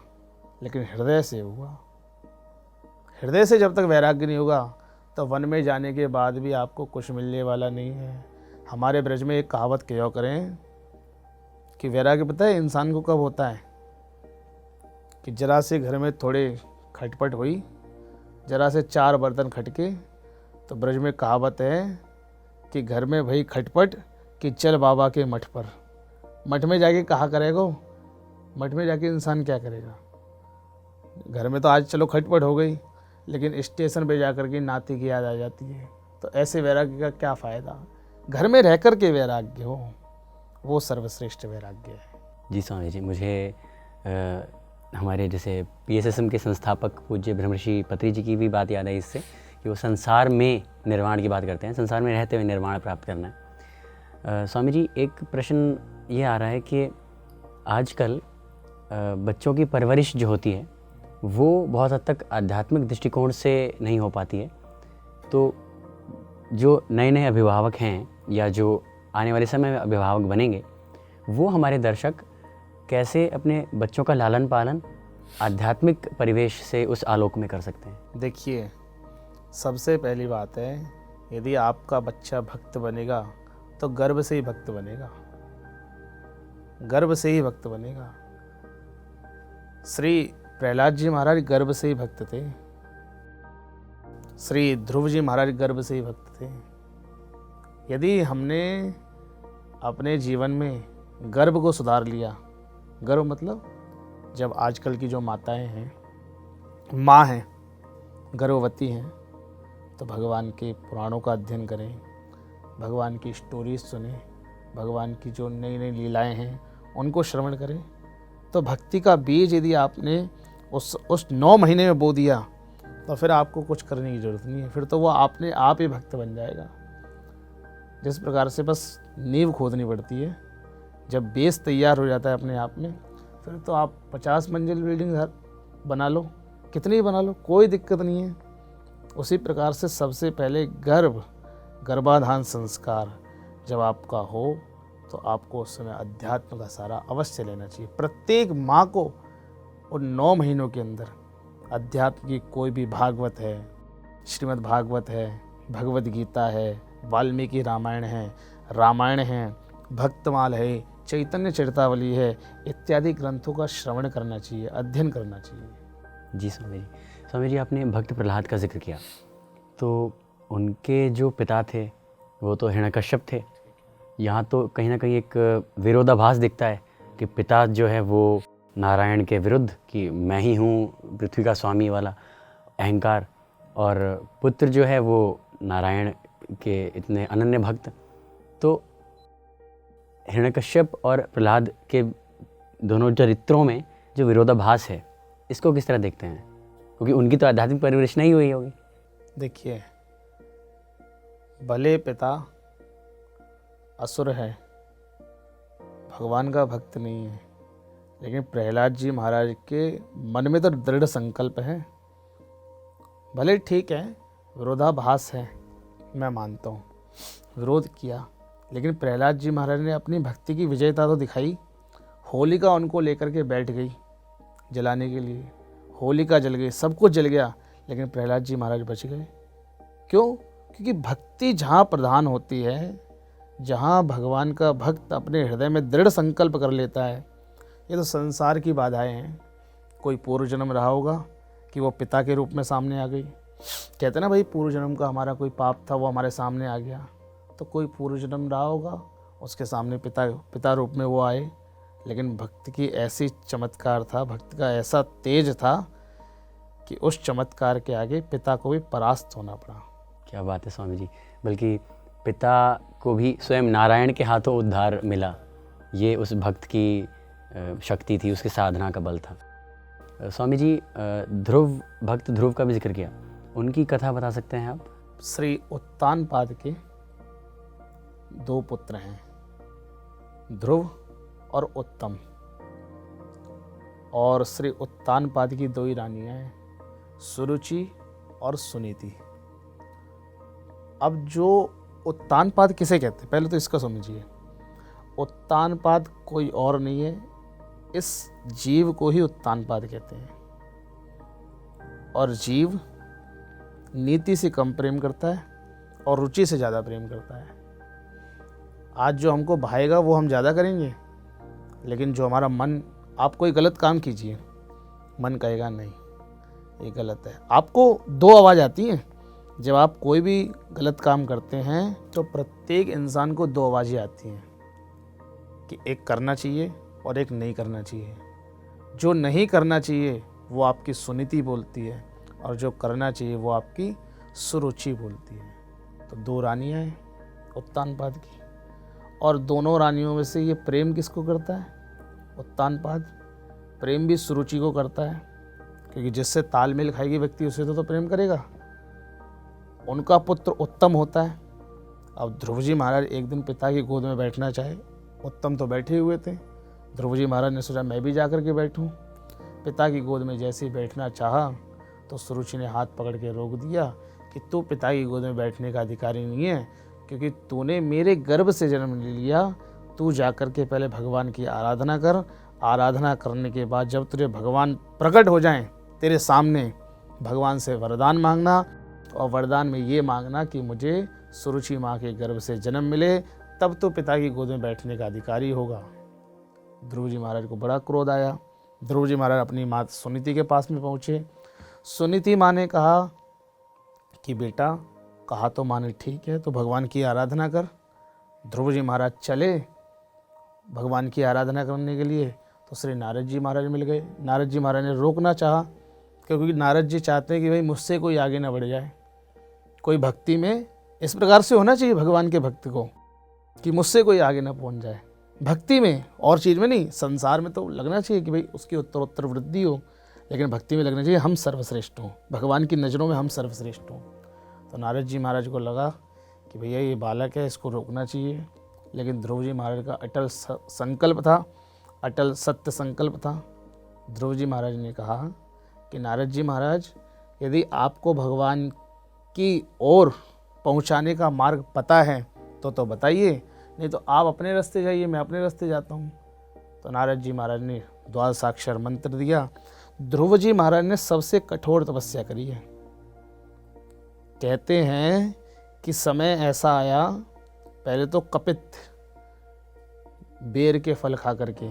Speaker 1: लेकिन हृदय से हुआ। हृदय से जब तक वैराग्य नहीं होगा तो वन में जाने के बाद भी आपको कुछ मिलने वाला नहीं है। हमारे ब्रज में एक कहावत कहा करें कि वैराग्य पता है इंसान को कब होता है? कि जरा से घर में थोड़े खटपट हुई, जरा से 4 बर्तन खटके, तो ब्रज में कहावत है कि घर में भई खटपट कि चल बाबा के मठ पर। मठ में जाके कहा करेगा? मठ में जाके इंसान क्या करेगा? घर में तो आज चलो खटपट हो गई, लेकिन स्टेशन पे जाकर के नाती की याद आ जाती है। तो ऐसे वैराग्य का क्या फ़ायदा? घर में रह कर के वैराग्य हो, वो सर्वश्रेष्ठ वैराग्य है।
Speaker 2: जी स्वामी जी, मुझे हमारे जैसे PSSM के संस्थापक पूज्य ब्रह्मर्षि पत्री जी की भी बात याद आई इससे, कि वो संसार में निर्वाण की बात करते हैं, संसार में रहते हुए निर्वाण प्राप्त करना है। स्वामी जी, एक प्रश्न ये आ रहा है कि आजकल बच्चों की परवरिश जो होती है वो बहुत हद तक आध्यात्मिक दृष्टिकोण से नहीं हो पाती है। तो जो नए नए अभिभावक हैं या जो आने वाले समय में अभिभावक बनेंगे, वो हमारे दर्शक कैसे अपने बच्चों का लालन पालन आध्यात्मिक परिवेश से उस आलोक में कर सकते हैं?
Speaker 1: देखिए, सबसे पहली बात है, यदि आपका बच्चा भक्त बनेगा तो गर्व से ही भक्त बनेगा। गर्व से ही भक्त बनेगा। श्री प्रहलाद जी महाराज गर्भ से ही भक्त थे। श्री ध्रुव जी महाराज गर्भ से ही भक्त थे। यदि हमने अपने जीवन में गर्भ को सुधार लिया, गर्भ मतलब जब आजकल की जो माताएं हैं, माँ हैं, गर्भवती हैं, तो भगवान के पुराणों का अध्ययन करें, भगवान की स्टोरीज सुने, भगवान की जो नई नई लीलाएं हैं उनको श्रवण करें। तो भक्ति का बीज यदि आपने उस 9 महीने में बो दिया तो फिर आपको कुछ करने की ज़रूरत नहीं है। फिर तो वो आपने आप ही भक्त बन जाएगा। जिस प्रकार से बस नींव खोदनी पड़ती है, जब बेस तैयार हो जाता है अपने आप में, फिर तो आप 50 मंजिल बिल्डिंग घर बना लो, कितनी बना लो, कोई दिक्कत नहीं है। उसी प्रकार से सबसे पहले गर्भाधान संस्कार जब आपका हो तो आपको उस समय अध्यात्म का सारा अवश्य लेना चाहिए। प्रत्येक माँ को उन 9 महीनों के अंदर अध्यात्म की कोई भी भागवत है, श्रीमद् भागवत है, भगवद गीता है, वाल्मीकि रामायण है, भक्तमाल है, चैतन्य चरितावली है, इत्यादि ग्रंथों का श्रवण करना चाहिए, अध्ययन करना चाहिए।
Speaker 2: जी स्वामी जी आपने भक्त प्रहलाद का जिक्र किया, तो उनके जो पिता थे वो तो हिरण्यकश्यप थे। यहाँ तो कहीं ना कहीं एक विरोधाभास दिखता है कि पिता जो है वो नारायण के विरुद्ध कि मैं ही हूँ पृथ्वी का स्वामी वाला अहंकार, और पुत्र जो है वो नारायण के इतने अनन्य भक्त। तो हिरण्यकश्यप और प्रहलाद के दोनों चरित्रों में जो विरोधाभास है, इसको किस तरह देखते हैं? क्योंकि उनकी तो आध्यात्मिक परिवृष्टि नहीं हुई होगी।
Speaker 1: देखिए, भले पिता असुर है, भगवान का भक्त नहीं है, लेकिन प्रहलाद जी महाराज के मन में तो दृढ़ संकल्प है। भले ठीक है, विरोधाभास है, मैं मानता हूँ, विरोध किया, लेकिन प्रहलाद जी महाराज ने अपनी भक्ति की विजयता तो दिखाई। होलिका उनको लेकर के बैठ गई जलाने के लिए, होलिका जल गई, सब कुछ जल गया, लेकिन प्रहलाद जी महाराज बच गए। क्यों? क्योंकि भक्ति जहाँ प्रधान होती है, जहाँ भगवान का भक्त अपने हृदय में दृढ़ संकल्प कर लेता है। ये तो संसार की बाधाएं हैं। कोई पूर्व जन्म रहा होगा कि वो पिता के रूप में सामने आ गई। कहते हैं ना भाई, पूर्व जन्म का हमारा कोई पाप था, वो हमारे सामने आ गया। तो कोई पूर्व जन्म रहा होगा, उसके सामने पिता रूप में वो आए। लेकिन भक्त की ऐसी चमत्कार था, भक्त का ऐसा तेज था कि उस चमत्कार के आगे पिता को भी परास्त होना पड़ा।
Speaker 2: क्या बात है स्वामी जी, बल्कि पिता को भी स्वयं नारायण के हाथों उद्धार मिला। ये उस भक्त की शक्ति थी, उसकी साधना का बल था। स्वामी जी, भक्त ध्रुव का भी जिक्र किया, उनकी कथा बता सकते हैं आप?
Speaker 1: श्री उत्तानपाद के 2 पुत्र हैं, ध्रुव और उत्तम। और श्री उत्तानपाद की 2 ही रानियां हैं, सुरुचि और सुनीति। अब जो उत्तानपाद किसे कहते हैं, पहले तो इसका समझिए। उत्तानपाद कोई और नहीं है, इस जीव को ही उत्तानपाद कहते हैं। और जीव नीति से कम प्रेम करता है और रुचि से ज़्यादा प्रेम करता है। आज जो हमको भाएगा वो हम ज़्यादा करेंगे, लेकिन जो हमारा मन, आप कोई गलत काम कीजिए, मन कहेगा नहीं ये गलत है। आपको 2 आवाज़ आती हैं जब आप कोई भी गलत काम करते हैं, तो प्रत्येक इंसान को 2 आवाज़ें आती हैं कि एक करना चाहिए और एक नहीं करना चाहिए। जो नहीं करना चाहिए वो आपकी सुनीति बोलती है, और जो करना चाहिए वो आपकी सुरुचि बोलती है। तो 2 रानियाँ हैं उत्तानपाद की, और दोनों रानियों में से ये प्रेम किसको करता है? उत्तानपाद। प्रेम भी सुरुचि को करता है, क्योंकि जिससे तालमेल खाएगी व्यक्ति उसे तो प्रेम करेगा। उनका पुत्र उत्तम होता है। अब ध्रुव जी महाराज एक दिन पिता की गोद में बैठना चाहे, उत्तम तो बैठे हुए थे। ध्रुव जी महाराज ने सोचा मैं भी जा कर के बैठूं। पिता की गोद में जैसे ही बैठना चाहा तो सुरुचि ने हाथ पकड़ के रोक दिया कि तू पिता की गोद में बैठने का अधिकारी नहीं है, क्योंकि तूने मेरे गर्भ से जन्म ले लिया। तू जा कर के पहले भगवान की आराधना कर, आराधना करने के बाद जब तुझे भगवान प्रकट हो जाएं तेरे सामने, भगवान से वरदान मांगना, और वरदान में ये मांगना कि मुझे सुरुचि माँ के गर्भ से जन्म मिले, तब तो पिता की गोद में बैठने का अधिकारी होगा। ध्रुव जी महाराज को बड़ा क्रोध आया। ध्रुव जी महाराज अपनी माँ सुनीति के पास में पहुँचे। सुनीति माँ ने कहा कि बेटा, कहा तो माँ ने ठीक है, तो भगवान की आराधना कर। ध्रुव जी महाराज चले भगवान की आराधना करने के लिए, तो श्री नारद जी महाराज मिल गए। नारद जी महाराज ने रोकना चाहा, क्योंकि नारद जी चाहते हैं कि भाई मुझसे कोई आगे ना बढ़ जाए। कोई भक्ति में इस प्रकार से होना चाहिए भगवान के भक्त को कि मुझसे कोई आगे ना पहुंच जाए। भक्ति में, और चीज़ में नहीं। संसार में तो लगना चाहिए कि भाई उसकी उत्तरोत्तर वृद्धि हो, लेकिन भक्ति में लगना चाहिए हम सर्वश्रेष्ठ हों, भगवान की नज़रों में हम सर्वश्रेष्ठ हों। तो नारद जी महाराज को लगा कि भैया ये बालक है, इसको रोकना चाहिए। लेकिन ध्रुव जी महाराज का अटल संकल्प था, अटल सत्य संकल्प था। ध्रुव जी महाराज ने कहा कि नारद जी महाराज, यदि आपको भगवान की ओर पहुंचाने का मार्ग पता है तो बताइए, नहीं तो आप अपने रास्ते जाइए, मैं अपने रास्ते जाता हूँ। तो नारद जी महाराज ने द्वादशाक्षर मंत्र दिया। ध्रुव जी महाराज ने सबसे कठोर तपस्या करी है। कहते हैं कि समय ऐसा आया, पहले तो कपित बेर के फल खा करके,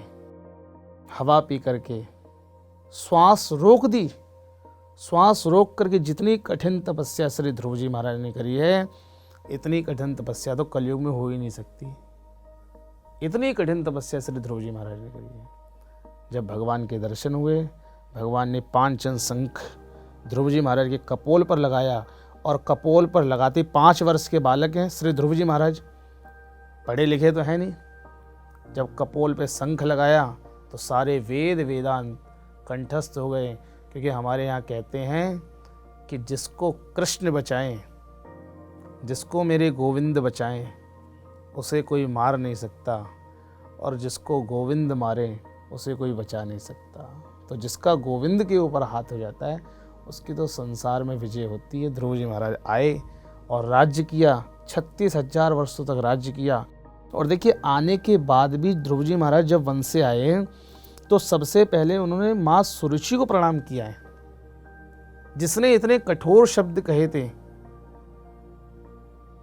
Speaker 1: हवा पी करके, श्वास रोक दी। श्वास रोक करके जितनी कठिन तपस्या श्री ध्रुव जी महाराज ने करी है, इतनी कठिन तपस्या तो कलयुग में हो ही नहीं सकती। इतनी कठिन तपस्या श्री ध्रुव जी महाराज ने करी है। जब भगवान के दर्शन हुए, भगवान ने पांचन शंख ध्रुव जी महाराज के कपोल पर लगाया, और कपोल पर लगाते 5 वर्ष के बालक हैं श्री ध्रुव जी महाराज, पढ़े लिखे तो हैं नहीं। जब कपोल पे शंख लगाया तो सारे वेद वेदांत कंठस्थ हो गए, क्योंकि हमारे यहाँ कहते हैं कि जिसको कृष्ण बचाएं, जिसको मेरे गोविंद बचाएं, उसे कोई मार नहीं सकता, और जिसको गोविंद मारे उसे कोई बचा नहीं सकता। तो जिसका गोविंद के ऊपर हाथ हो जाता है, उसकी तो संसार में विजय होती है। ध्रुव जी महाराज आए और राज्य किया, 36,000 वर्षों तक राज्य किया। और देखिए, आने के बाद भी ध्रुव जी महाराज जब वन से आए तो सबसे पहले उन्होंने माँ सुरुचि को प्रणाम किया है, जिसने इतने कठोर शब्द कहे थे।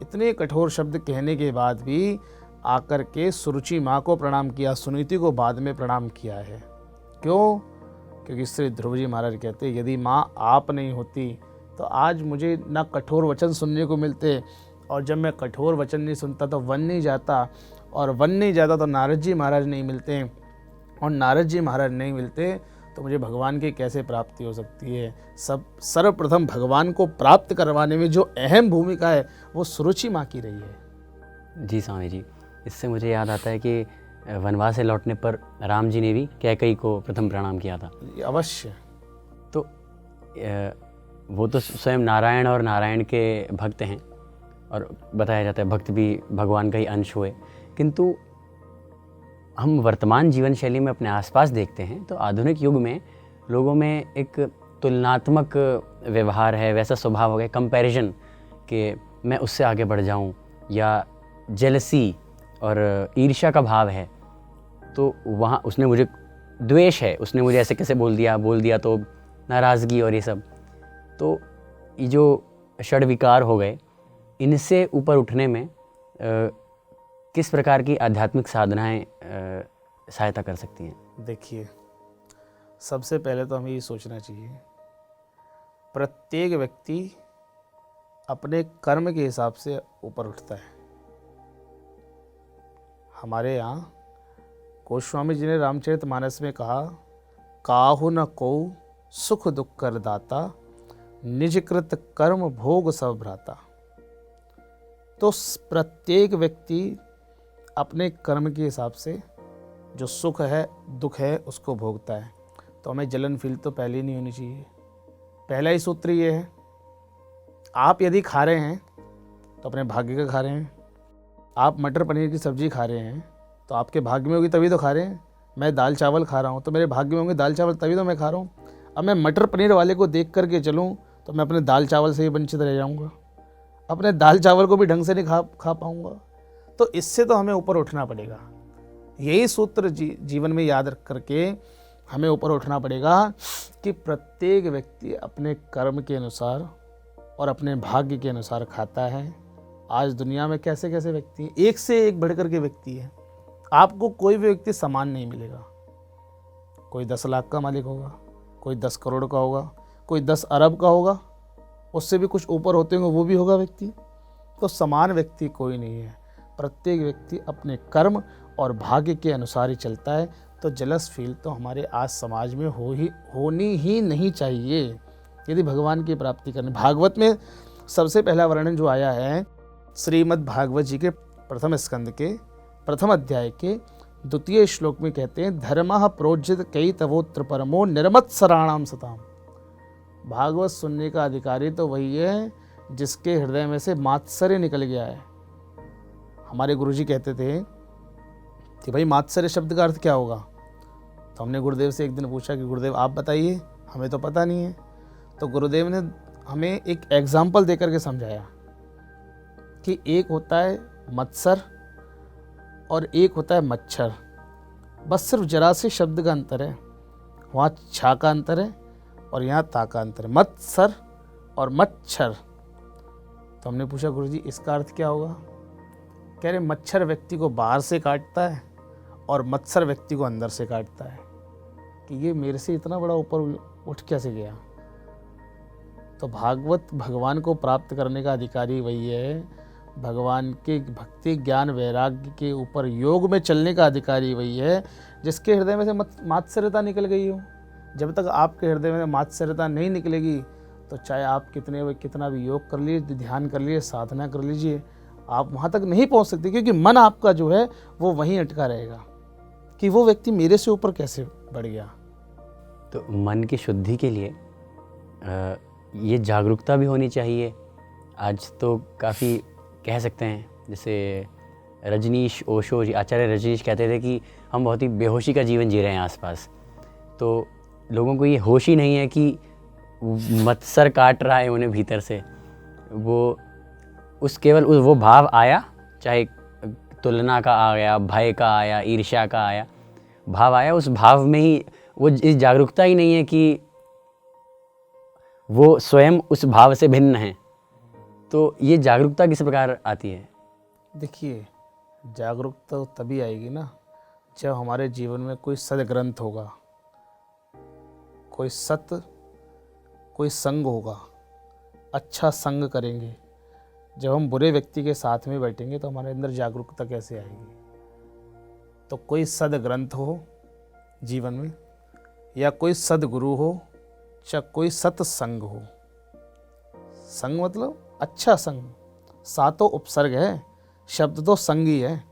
Speaker 1: इतने कठोर शब्द कहने के बाद भी आकर के सुरुचि माँ को प्रणाम किया, सुनीति को बाद में प्रणाम किया है। क्यों? क्योंकि श्री ध्रुव जी महाराज कहते, यदि माँ आप नहीं होती तो आज मुझे ना कठोर वचन सुनने को मिलते, और जब मैं कठोर वचन नहीं सुनता तो वन नहीं जाता, और वन नहीं जाता तो नारद जी महाराज नहीं मिलते, और नारद जी महाराज नहीं मिलते तो मुझे भगवान की कैसे प्राप्ति हो सकती है। सर्वप्रथम भगवान को प्राप्त करवाने में जो अहम भूमिका है वो सुरुचि माँ की रही है।
Speaker 2: जी स्वामी जी, इससे मुझे याद आता है कि वनवास से लौटने पर राम जी ने भी कैकई को प्रथम प्रणाम किया था।
Speaker 1: अवश्य।
Speaker 2: तो वो तो स्वयं नारायण और नारायण के भक्त हैं, और बताया जाता है भक्त भी भगवान का ही अंश हुए। किंतु हम वर्तमान जीवन शैली में अपने आसपास देखते हैं तो आधुनिक युग में लोगों में एक तुलनात्मक व्यवहार है, वैसा स्वभाव हो गया, कंपैरिजन, कि मैं उससे आगे बढ़ जाऊं, या जेलसी और ईर्ष्या का भाव है। तो वहाँ उसने मुझे द्वेष है, उसने मुझे ऐसे कैसे बोल दिया तो नाराज़गी और ये सब। तो ये जो षड विकार हो गए, इनसे ऊपर उठने में किस प्रकार की आध्यात्मिक साधनाएं सहायता कर सकती हैं?
Speaker 1: देखिए, सबसे पहले तो हमें ये सोचना चाहिए, प्रत्येक व्यक्ति अपने कर्म के हिसाब से ऊपर उठता है। हमारे यहाँ गोस्वामी जी ने रामचरितमानस में कहा, काहु न को सुख दुख कर दाता, निज कृत कर्म भोग सब भ्राता। तो प्रत्येक व्यक्ति अपने कर्म के हिसाब से जो सुख है दुख है उसको भोगता है। तो हमें जलन फील तो पहले ही नहीं होनी चाहिए। पहला ही सूत्र ये है, आप यदि खा रहे हैं तो अपने भाग्य का खा रहे हैं। आप मटर पनीर की सब्ज़ी खा रहे हैं तो आपके भाग्य में होगी तभी तो खा रहे हैं। मैं दाल चावल खा रहा हूँ तो मेरे भाग्य में होंगे दाल चावल, तभी तो मैं खा रहा हूँ। अब मैं मटर पनीर वाले को देख करके चलूँ तो मैं अपने दाल चावल से ही वंचित रह जाऊँगा, अपने दाल चावल को भी ढंग से नहीं खा पाऊँगा। तो इससे तो हमें ऊपर उठना पड़ेगा। यही सूत्र जीवन में याद रख करके हमें ऊपर उठना पड़ेगा कि प्रत्येक व्यक्ति अपने कर्म के अनुसार और अपने भाग्य के अनुसार खाता है। आज दुनिया में कैसे कैसे व्यक्ति हैं, एक से एक बढ़कर के व्यक्ति है। आपको कोई भी व्यक्ति समान नहीं मिलेगा। कोई 10 लाख का मालिक होगा, कोई 10 करोड़ का होगा, कोई 10 अरब का होगा, उससे भी कुछ ऊपर होते होंगे, वो भी होगा व्यक्ति। तो समान व्यक्ति कोई नहीं है। प्रत्येक व्यक्ति अपने कर्म और भाग्य के अनुसार ही चलता है। तो जलस फील तो हमारे आज समाज में होनी ही नहीं चाहिए यदि भगवान की प्राप्ति करनी। भागवत में सबसे पहला वर्णन जो आया है, श्रीमद् भागवत जी के प्रथम स्कंद के प्रथम अध्याय के 2 श्लोक में कहते हैं, धर्मः प्रोज्जित कई तवोत्र परमो निर्मत्सराणाम सताम। भागवत सुनने का अधिकारी तो वही है जिसके हृदय में से मात्सर्य निकल गया है। हमारे गुरुजी कहते थे कि भाई मात्सर्य शब्द का अर्थ क्या होगा। तो हमने गुरुदेव से एक दिन पूछा कि गुरुदेव आप बताइए, हमें तो पता नहीं है। तो गुरुदेव ने हमें एक एग्जाम्पल देकर के समझाया कि एक होता है मत्सर और एक होता है मच्छर। बस सिर्फ जरा से शब्द का अंतर है, वहाँ छा का अंतर है और यहाँ ता का अंतर है, मत्सर और मच्छर। तो हमने पूछा गुरुजी इसका अर्थ क्या होगा? कह रहे मच्छर व्यक्ति को बाहर से काटता है और मत्सर व्यक्ति को अंदर से काटता है। कि ये मेरे से इतना बड़ा ऊपर उठ कैसे गया? तो भागवत भगवान को प्राप्त करने का अधिकारी वही है, भगवान के भक्ति ज्ञान वैराग्य के ऊपर योग में चलने का अधिकारी वही है जिसके हृदय में से मात्सर्यता निकल गई हो। जब तक आपके हृदय में मात्सर्यता नहीं निकलेगी तो चाहे आप कितना भी योग कर लीजिए, ध्यान कर लीजिए, साधना कर लीजिए, आप वहाँ तक नहीं पहुँच सकते, क्योंकि मन आपका जो है वो वहीं अटका रहेगा कि वो व्यक्ति मेरे से ऊपर कैसे बढ़ गया।
Speaker 2: तो मन की शुद्धि के लिए ये जागरूकता भी होनी चाहिए। आज तो काफ़ी कह सकते हैं, जैसे रजनीश ओशो जी, आचार्य रजनीश कहते थे कि हम बहुत ही बेहोशी का जीवन जी रहे हैं आसपास। तो लोगों को ये होश ही नहीं है कि मत्सर काट रहा है उन्हें भीतर से। वो वो भाव आया, चाहे तुलना का आ गया, भय का आया, ईर्ष्या का आया, भाव आया, उस भाव में ही वो इस जागरूकता ही नहीं है कि वो स्वयं उस भाव से भिन्न है। तो ये जागरूकता किस प्रकार आती है?
Speaker 1: देखिए, जागरूकता तभी आएगी ना जब हमारे जीवन में कोई सदग्रंथ होगा, कोई संग होगा, अच्छा संग करेंगे। जब हम बुरे व्यक्ति के साथ में बैठेंगे तो हमारे अंदर जागरूकता कैसे आएगी? तो कोई सदग्रंथ हो जीवन में, या कोई सदगुरु हो, या कोई सत्संग हो। संग मतलब अच्छा संग। सातों उपसर्ग है, शब्द तो संग ही है।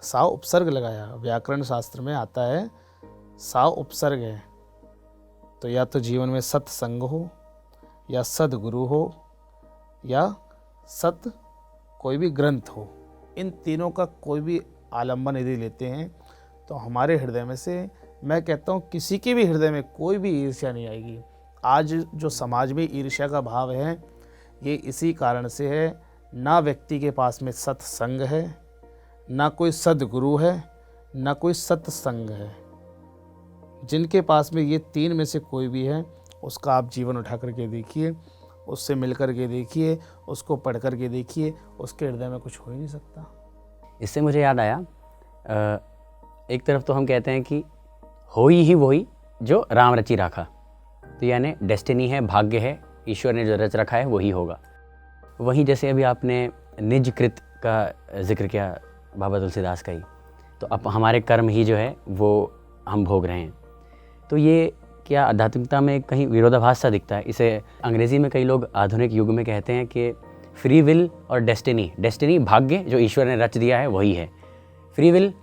Speaker 1: साव उपसर्ग लगाया, व्याकरण शास्त्र में आता है साव उपसर्ग है। तो या तो जीवन में सत्संग हो, या सदगुरु हो, या सत कोई भी ग्रंथ हो। इन तीनों का कोई भी आलंबन यदि लेते हैं तो हमारे हृदय में से, मैं कहता हूँ किसी के भी हृदय में कोई भी ईर्ष्या नहीं आएगी। आज जो समाज में ईर्ष्या का भाव है ये इसी कारण से है, ना व्यक्ति के पास में सत्संग है, ना कोई सदगुरु है, ना कोई सत्संग है। जिनके पास में ये तीन में से कोई भी है उसका आप जीवन उठा करके देखिए, उससे मिल कर के देखिए, उसको पढ़ कर के देखिए, उसके हृदय में कुछ हो ही नहीं सकता।
Speaker 2: इससे मुझे याद आया, एक तरफ तो हम कहते हैं कि होई ही वही जो राम रची राखा, तो यानी डेस्टिनी है, भाग्य है, ईश्वर ने जो रच रखा है वही होगा। वहीं जैसे अभी आपने निजकृत का जिक्र किया बाबा तुलसीदास का ही, तो अब हमारे कर्म ही जो है वो हम भोग रहे हैं। तो ये क्या आध्यात्मिकता में कहीं विरोधाभास सा दिखता है? इसे अंग्रेज़ी में कई लोग आधुनिक युग में कहते हैं कि फ्री विल और डेस्टिनी भाग्य जो ईश्वर ने रच दिया है वही है। फ्री विल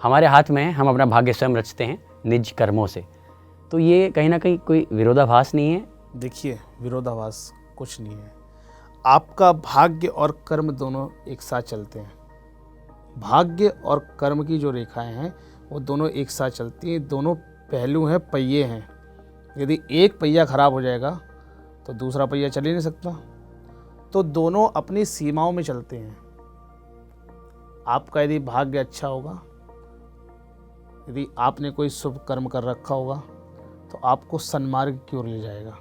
Speaker 2: हमारे हाथ में है, हम अपना भाग्य स्वयं रचते हैं निज कर्मों से। तो ये कहीं ना कहीं कोई विरोधाभास नहीं है?
Speaker 1: देखिए, विरोधाभास कुछ नहीं है। आपका भाग्य और कर्म दोनों एक साथ चलते हैं। भाग्य और कर्म की जो रेखाएं हैं वो दोनों एक साथ चलती हैं। दोनों पहलू हैं, पहिए हैं। यदि एक पहिया खराब हो जाएगा तो दूसरा पहिया चल ही नहीं सकता। तो दोनों अपनी सीमाओं में चलते हैं। आपका यदि भाग्य अच्छा होगा, यदि आपने कोई शुभ कर्म कर रखा होगा तो आपको सन्मार्ग की ओर ले जाएगा।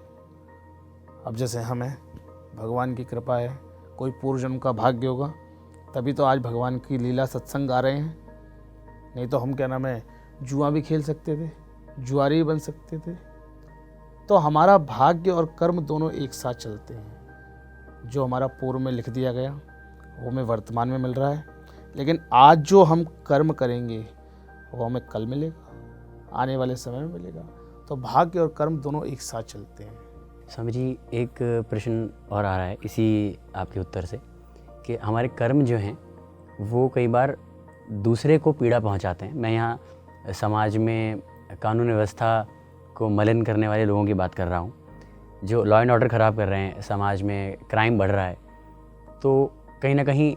Speaker 1: अब जैसे हमें भगवान की कृपा है, कोई पूर्व जन्म का भाग्य होगा तभी तो आज भगवान की लीला सत्संग आ रहे हैं। नहीं तो हम क्या नाम है, जुआ भी खेल सकते थे, जुआरी भी बन सकते थे। तो हमारा भाग्य और कर्म दोनों एक साथ चलते हैं। जो हमारा पूर्व में लिख दिया गया वो हमें वर्तमान में मिल रहा है, लेकिन आज जो हम कर्म करेंगे वो हमें कल मिलेगा, आने वाले समय में मिलेगा। तो भाग्य और कर्म दोनों एक साथ चलते हैं।
Speaker 2: स्वामी जी, एक प्रश्न और आ रहा है इसी आपके उत्तर से कि हमारे कर्म जो हैं वो कई बार दूसरे को पीड़ा पहुंचाते हैं। मैं यहाँ समाज में कानून व्यवस्था को मलिन करने वाले लोगों की बात कर रहा हूँ, जो लॉ एंड ऑर्डर ख़राब कर रहे हैं, समाज में क्राइम बढ़ रहा है। तो कहीं ना कहीं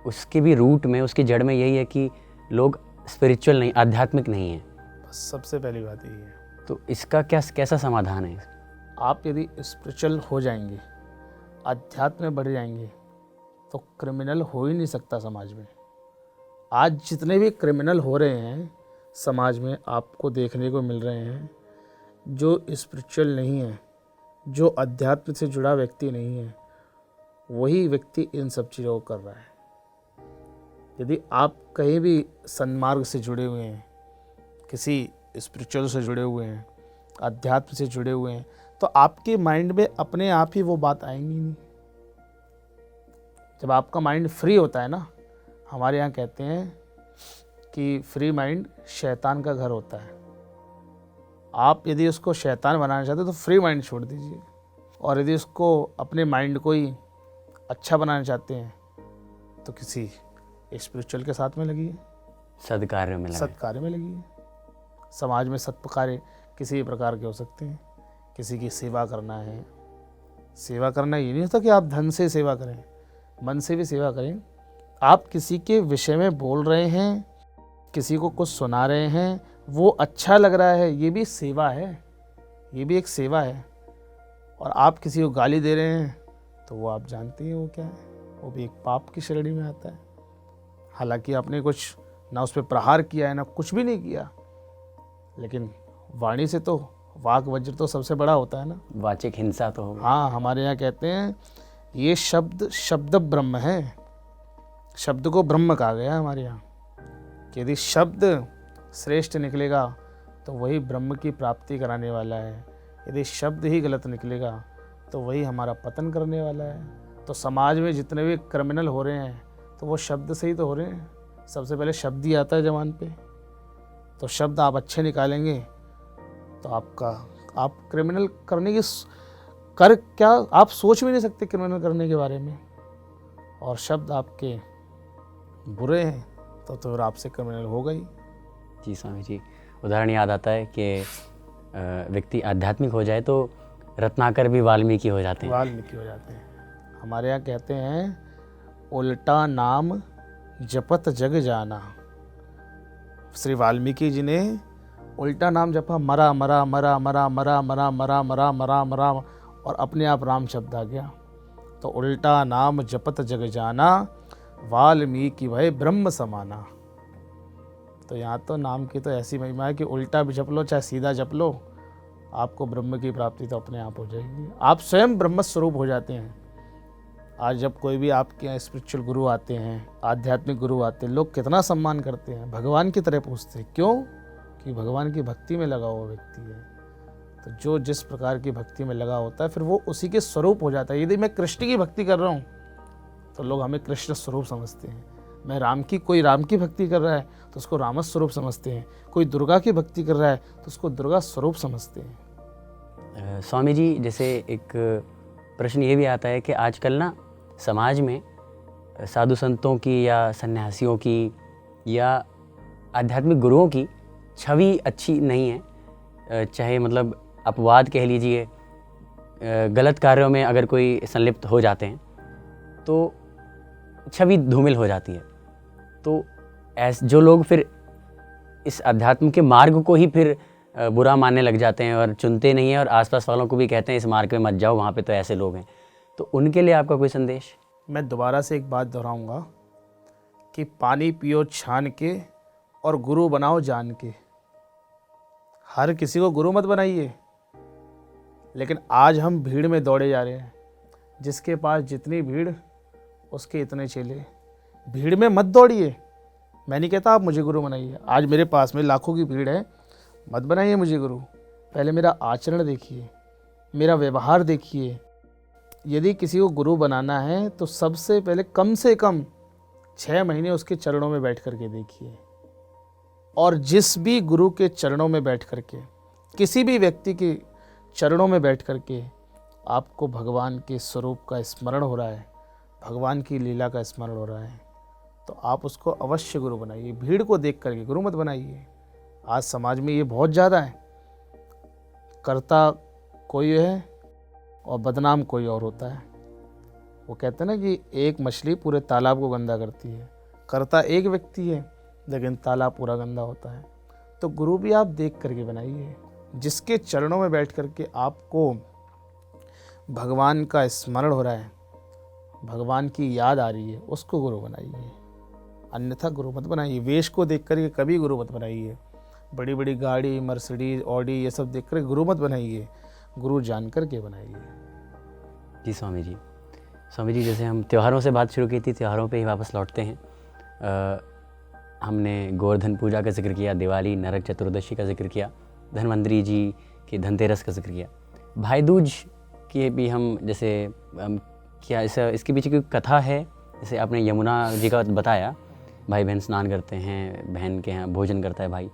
Speaker 2: उसके भी रूट में, उसकी जड़ में यही है कि लोग स्पिरिचुअल नहीं, आध्यात्मिक नहीं है।
Speaker 1: बस सबसे पहली बात यही है।
Speaker 2: तो इसका कैसा समाधान है?
Speaker 1: आप यदि स्पिरिचुअल हो जाएंगे, अध्यात्म में बढ़ जाएंगे, तो क्रिमिनल हो ही नहीं सकता समाज में। आज जितने भी क्रिमिनल हो रहे हैं समाज में आपको देखने को मिल रहे हैं, जो स्पिरिचुअल नहीं है, जो अध्यात्म से जुड़ा व्यक्ति नहीं है, वही व्यक्ति इन सब चीज़ों को कर रहा है। यदि आप कहीं भी सन्मार्ग से जुड़े हुए हैं, किसी स्पिरिचुअल से जुड़े हुए हैं, अध्यात्म से जुड़े हुए हैं, तो आपके माइंड में अपने आप ही वो बात आएंगी नहीं। जब आपका माइंड फ्री होता है ना, हमारे यहाँ कहते हैं कि फ्री माइंड शैतान का घर होता है। आप यदि उसको शैतान बनाना चाहते हो तो फ्री माइंड छोड़ दीजिए, और यदि उसको अपने माइंड को ही अच्छा बनाना चाहते हैं तो किसी स्पिरिचुअल के साथ में लगिए,
Speaker 2: सद्कार्य में लगे।
Speaker 1: सत्कार्य में लगिए। समाज में सत्कार्य किसी भी प्रकार के हो सकते हैं। किसी की सेवा करना है, सेवा करना ये नहीं होता कि आप धन से सेवा करें, मन से भी सेवा करें। आप किसी के विषय में बोल रहे हैं, किसी को कुछ सुना रहे हैं, वो अच्छा लग रहा है, ये भी सेवा है, ये भी एक सेवा है। और आप किसी को गाली दे रहे हैं तो वो आप जानते हैं वो क्या है, वो भी एक पाप की श्रेणी में आता है। हालांकि आपने कुछ ना उस पर प्रहार किया है ना कुछ भी नहीं किया, लेकिन वाणी से तो वाक वज्र तो सबसे बड़ा होता है ना।
Speaker 2: वाचिक हिंसा तो होगी।
Speaker 1: हाँ, हमारे यहाँ कहते हैं ये शब्द ब्रह्म है, शब्द को ब्रह्म कहा गया है हमारे यहाँ। कि यदि शब्द श्रेष्ठ निकलेगा तो वही ब्रह्म की प्राप्ति कराने वाला है, यदि शब्द ही गलत निकलेगा तो वही हमारा पतन करने वाला है। तो समाज में जितने भी क्रिमिनल हो रहे हैं तो वो शब्द से ही तो हो रहे हैं। सबसे पहले शब्द ही आता है जबान पे, तो शब्द आप अच्छे निकालेंगे तो आप क्रिमिनल करने की कर क्या आप सोच भी नहीं सकते क्रिमिनल करने के बारे में। और शब्द आपके बुरे हैं तो फिर आपसे क्रिमिनल हो गई।
Speaker 2: जी स्वामी जी, उदाहरण याद आता है कि व्यक्ति आध्यात्मिक हो जाए तो रत्नाकर भी वाल्मीकि हो जाते हैं।
Speaker 1: वाल्मीकि हो जाते हैं। हमारे यहाँ कहते हैं उल्टा नाम जपत जग जाना। श्री वाल्मीकि जी ने उल्टा नाम जपा, मरा मरा मरा मरा मरा मरा मरा मरा मरा मरा, और अपने आप राम शब्द आ गया। तो उल्टा नाम जपत जग जाना, वाल्मीकि भय ब्रह्म समाना। तो यहाँ तो नाम की तो ऐसी महिमा है कि उल्टा भी जप लो चाहे सीधा जप लो, आपको ब्रह्म की प्राप्ति तो अपने आप हो जाएगी। आप स्वयं ब्रह्म स्वरूप हो जाते हैं। आज जब कोई भी आपके यहाँ स्पिरिचुअल गुरु आते हैं, आध्यात्मिक गुरु आते हैं, लोग कितना सम्मान करते हैं, भगवान की तरह पूछते हैं। क्यों? कि भगवान की भक्ति में लगा हुआ व्यक्ति है। तो जो जिस प्रकार की भक्ति में लगा होता है फिर वो उसी के स्वरूप हो जाता है। यदि मैं कृष्ण की भक्ति कर रहा हूँ तो लोग हमें कृष्ण स्वरूप समझते हैं। मैं कोई राम की भक्ति कर रहा है तो उसको राम स्वरूप समझते हैं। कोई दुर्गा की भक्ति कर रहा है तो उसको दुर्गा स्वरूप समझते हैं।
Speaker 2: स्वामी जी, जैसे एक प्रश्न ये भी आता है कि आजकल ना समाज में साधु संतों की या सन्यासियों की या आध्यात्मिक गुरुओं की छवि अच्छी नहीं है। चाहे मतलब अपवाद कह लीजिए, गलत कार्यों में अगर कोई संलिप्त हो जाते हैं तो छवि धूमिल हो जाती है। तो जो लोग फिर इस अध्यात्म के मार्ग को ही फिर बुरा मानने लग जाते हैं और चुनते नहीं हैं, और आसपास वालों को भी कहते हैं इस मार्ग में मत जाओ, वहाँ पे तो ऐसे लोग हैं, तो उनके लिए आपका कोई संदेश?
Speaker 1: मैं दोबारा से एक बात दोहराऊंगा कि पानी पियो छान के और गुरु बनाओ जान के। हर किसी को गुरु मत बनाइए, लेकिन आज हम भीड़ में दौड़े जा रहे हैं। जिसके पास जितनी भीड़ उसके इतने चेले। भीड़ में मत दौड़िए। मैं नहीं कहता आप मुझे गुरु बनाइए। आज मेरे पास में लाखों की भीड़ है, मत बनाइए मुझे गुरु। पहले मेरा आचरण देखिए, मेरा व्यवहार देखिए। यदि किसी को गुरु बनाना है तो सबसे पहले कम से कम 6 महीने उसके चरणों में बैठ करके देखिए। और जिस भी गुरु के चरणों में बैठ करके, किसी भी व्यक्ति के चरणों में बैठ करके आपको भगवान के स्वरूप का स्मरण हो रहा है, भगवान की लीला का स्मरण हो रहा है, तो आप उसको अवश्य गुरु बनाइए। भीड़ को देख करके गुरु मत बनाइए। आज समाज में ये बहुत ज़्यादा है। कर्ता कोई है और बदनाम कोई और होता है। वो कहते हैं ना कि एक मछली पूरे तालाब को गंदा करती है। कर्ता एक व्यक्ति है लेकिन तालाब पूरा गंदा होता है। तो गुरु भी आप देख करके बनाइए। जिसके चरणों में बैठ करके आपको भगवान का स्मरण हो रहा है, भगवान की याद आ रही है, उसको गुरु बनाइए। अन्यथा गुरु मत बनाइए। वेश को देख कर के कभी गुरु मत बनाइए। बड़ी बड़ी गाड़ी, मर्सिडीज, ऑडी ये सब देख कर गुरु मत बनाइए। गुरु जान कर के बनाइए।
Speaker 2: जी स्वामी जी। स्वामी जी, जैसे हम त्योहारों से बात शुरू की थी, त्योहारों पे ही वापस लौटते हैं। हमने गोवर्धन पूजा का जिक्र किया, दिवाली, नरक चतुर्दशी का जिक्र किया, धन्वंतरी जी के धनतेरस का जिक्र किया, भाई दूज की भी हम जैसे क्या इसके पीछे कोई कथा है? जैसे आपने यमुना जी का बताया, भाई बहन स्नान करते हैं, बहन के यहाँ भोजन करता है भाई।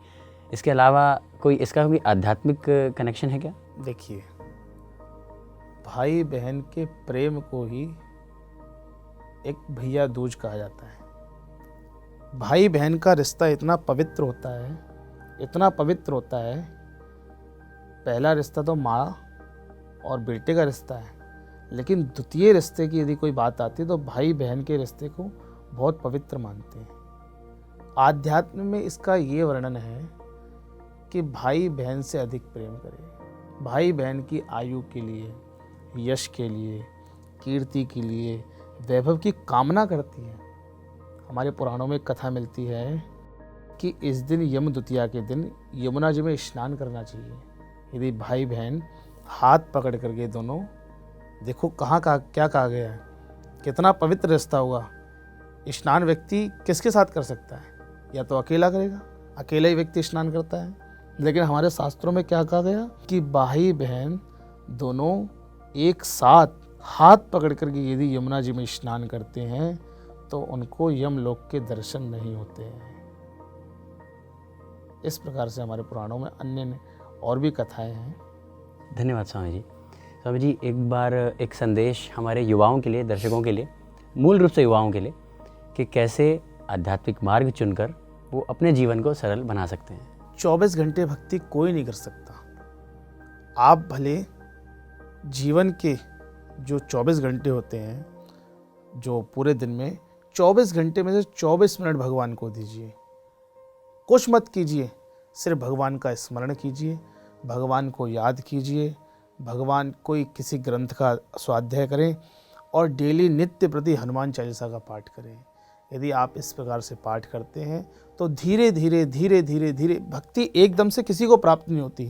Speaker 2: इसके अलावा कोई इसका कोई आध्यात्मिक कनेक्शन है क्या?
Speaker 1: देखिए, भाई बहन के प्रेम को ही एक भैया दूज कहा जाता है। भाई बहन का रिश्ता इतना पवित्र होता है, इतना पवित्र होता है। पहला रिश्ता तो माँ और बेटे का रिश्ता है, लेकिन द्वितीय रिश्ते की यदि कोई बात आती है तो भाई बहन के रिश्ते को बहुत पवित्र मानते हैं। आध्यात्म में इसका ये वर्णन है कि भाई बहन से अधिक प्रेम करें। भाई बहन की आयु के लिए, यश के लिए, कीर्ति के लिए, वैभव की कामना करती है। हमारे पुराणों में कथा मिलती है कि इस दिन यम द्वितीया के दिन यमुना जी में स्नान करना चाहिए। यदि भाई बहन हाथ पकड़ करके दोनों, देखो कहाँ का क्या कहा गया है, कितना पवित्र रिश्ता हुआ। स्नान व्यक्ति किसके साथ कर सकता है? या तो अकेला करेगा, अकेला ही व्यक्ति स्नान करता है। लेकिन हमारे शास्त्रों में क्या कहा गया कि भाई बहन दोनों एक साथ हाथ पकड़ करके यदि यमुना जी में स्नान करते हैं तो उनको यमलोक के दर्शन नहीं होते हैं। इस प्रकार से हमारे पुराणों में अन्य और भी कथाएं हैं।
Speaker 2: धन्यवाद स्वामी जी। स्वामी जी, एक बार एक संदेश हमारे युवाओं के लिए, दर्शकों के लिए, मूल रूप से युवाओं के लिए, कि कैसे आध्यात्मिक मार्ग चुनकर वो अपने जीवन को सरल बना सकते हैं।
Speaker 1: 24 घंटे भक्ति कोई नहीं कर सकता। आप भले जीवन के जो 24 घंटे होते हैं, जो पूरे दिन में 24 घंटे में से 24 मिनट भगवान को दीजिए। कुछ मत कीजिए, सिर्फ भगवान का स्मरण कीजिए, भगवान को याद कीजिए, भगवान कोई किसी ग्रंथ का स्वाध्याय करें और डेली नित्य प्रति हनुमान चालीसा का पाठ करें। यदि आप इस प्रकार से पाठ करते हैं तो धीरे धीरे धीरे धीरे धीरे, भक्ति एकदम से किसी को प्राप्त नहीं होती।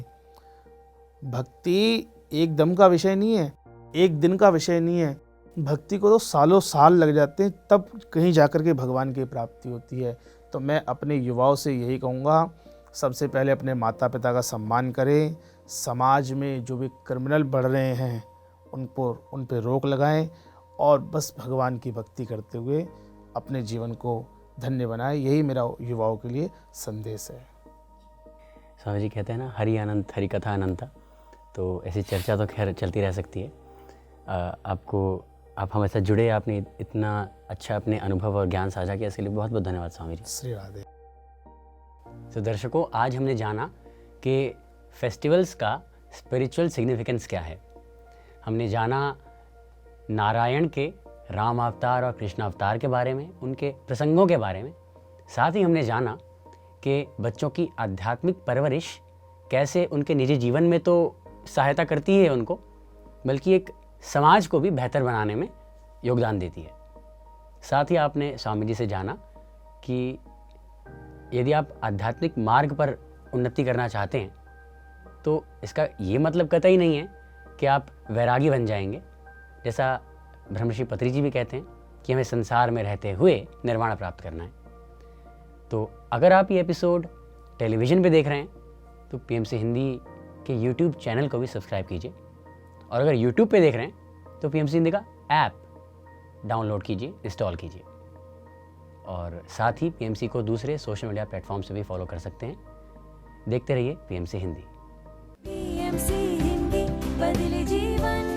Speaker 1: भक्ति एक दम का विषय नहीं है, एक दिन का विषय नहीं है। भक्ति को तो सालों साल लग जाते हैं, तब कहीं जाकर के भगवान की प्राप्ति होती है। तो मैं अपने युवाओं से यही कहूँगा, सबसे पहले अपने माता पिता का सम्मान करें। समाज में जो भी क्रिमिनल बढ़ रहे हैं उन पर रोक लगाएं और बस भगवान की भक्ति करते हुए अपने जीवन को धन्य बनाएं। यही मेरा युवाओं के लिए संदेश है।
Speaker 2: स्वामी जी कहते हैं ना, हरि अनंत हरि कथा अनंता। तो ऐसी चर्चा तो खैर चलती रह सकती है। आप हमारे साथ जुड़े, आपने इतना अच्छा अपने अनुभव और ज्ञान साझा किया, इसके लिए बहुत बहुत धन्यवाद स्वामी जी।
Speaker 1: श्री राधे।
Speaker 2: तो दर्शकों, आज हमने जाना कि फेस्टिवल्स का स्पिरिचुअल सिग्निफिकेंस क्या है। हमने जाना नारायण के राम अवतार और कृष्ण अवतार के बारे में, उनके प्रसंगों के बारे में। साथ ही हमने जाना कि बच्चों की आध्यात्मिक परवरिश कैसे उनके निजी जीवन में तो सहायता करती है उनको, बल्कि एक समाज को भी बेहतर बनाने में योगदान देती है। साथ ही आपने स्वामी जी से जाना कि यदि आप आध्यात्मिक मार्ग पर उन्नति करना चाहते हैं तो इसका ये मतलब कतई नहीं है कि आप वैरागी बन जाएंगे। जैसा ब्रह्मर्षि पत्री जी भी कहते हैं कि हमें संसार में रहते हुए निर्वाण प्राप्त करना है। तो अगर आप ये एपिसोड टेलीविज़न पे देख रहे हैं तो पीएमसी हिंदी के यूट्यूब चैनल को भी सब्सक्राइब कीजिए, और अगर यूट्यूब पे देख रहे हैं तो पीएमसी हिंदी का ऐप डाउनलोड कीजिए, इंस्टॉल कीजिए। और साथ ही पीएमसी को दूसरे सोशल मीडिया प्लेटफॉर्म से भी फॉलो कर सकते हैं। देखते रहिए पीएमसी हिंदी।
Speaker 3: पीएमसी हिंदी, बदले जीवन।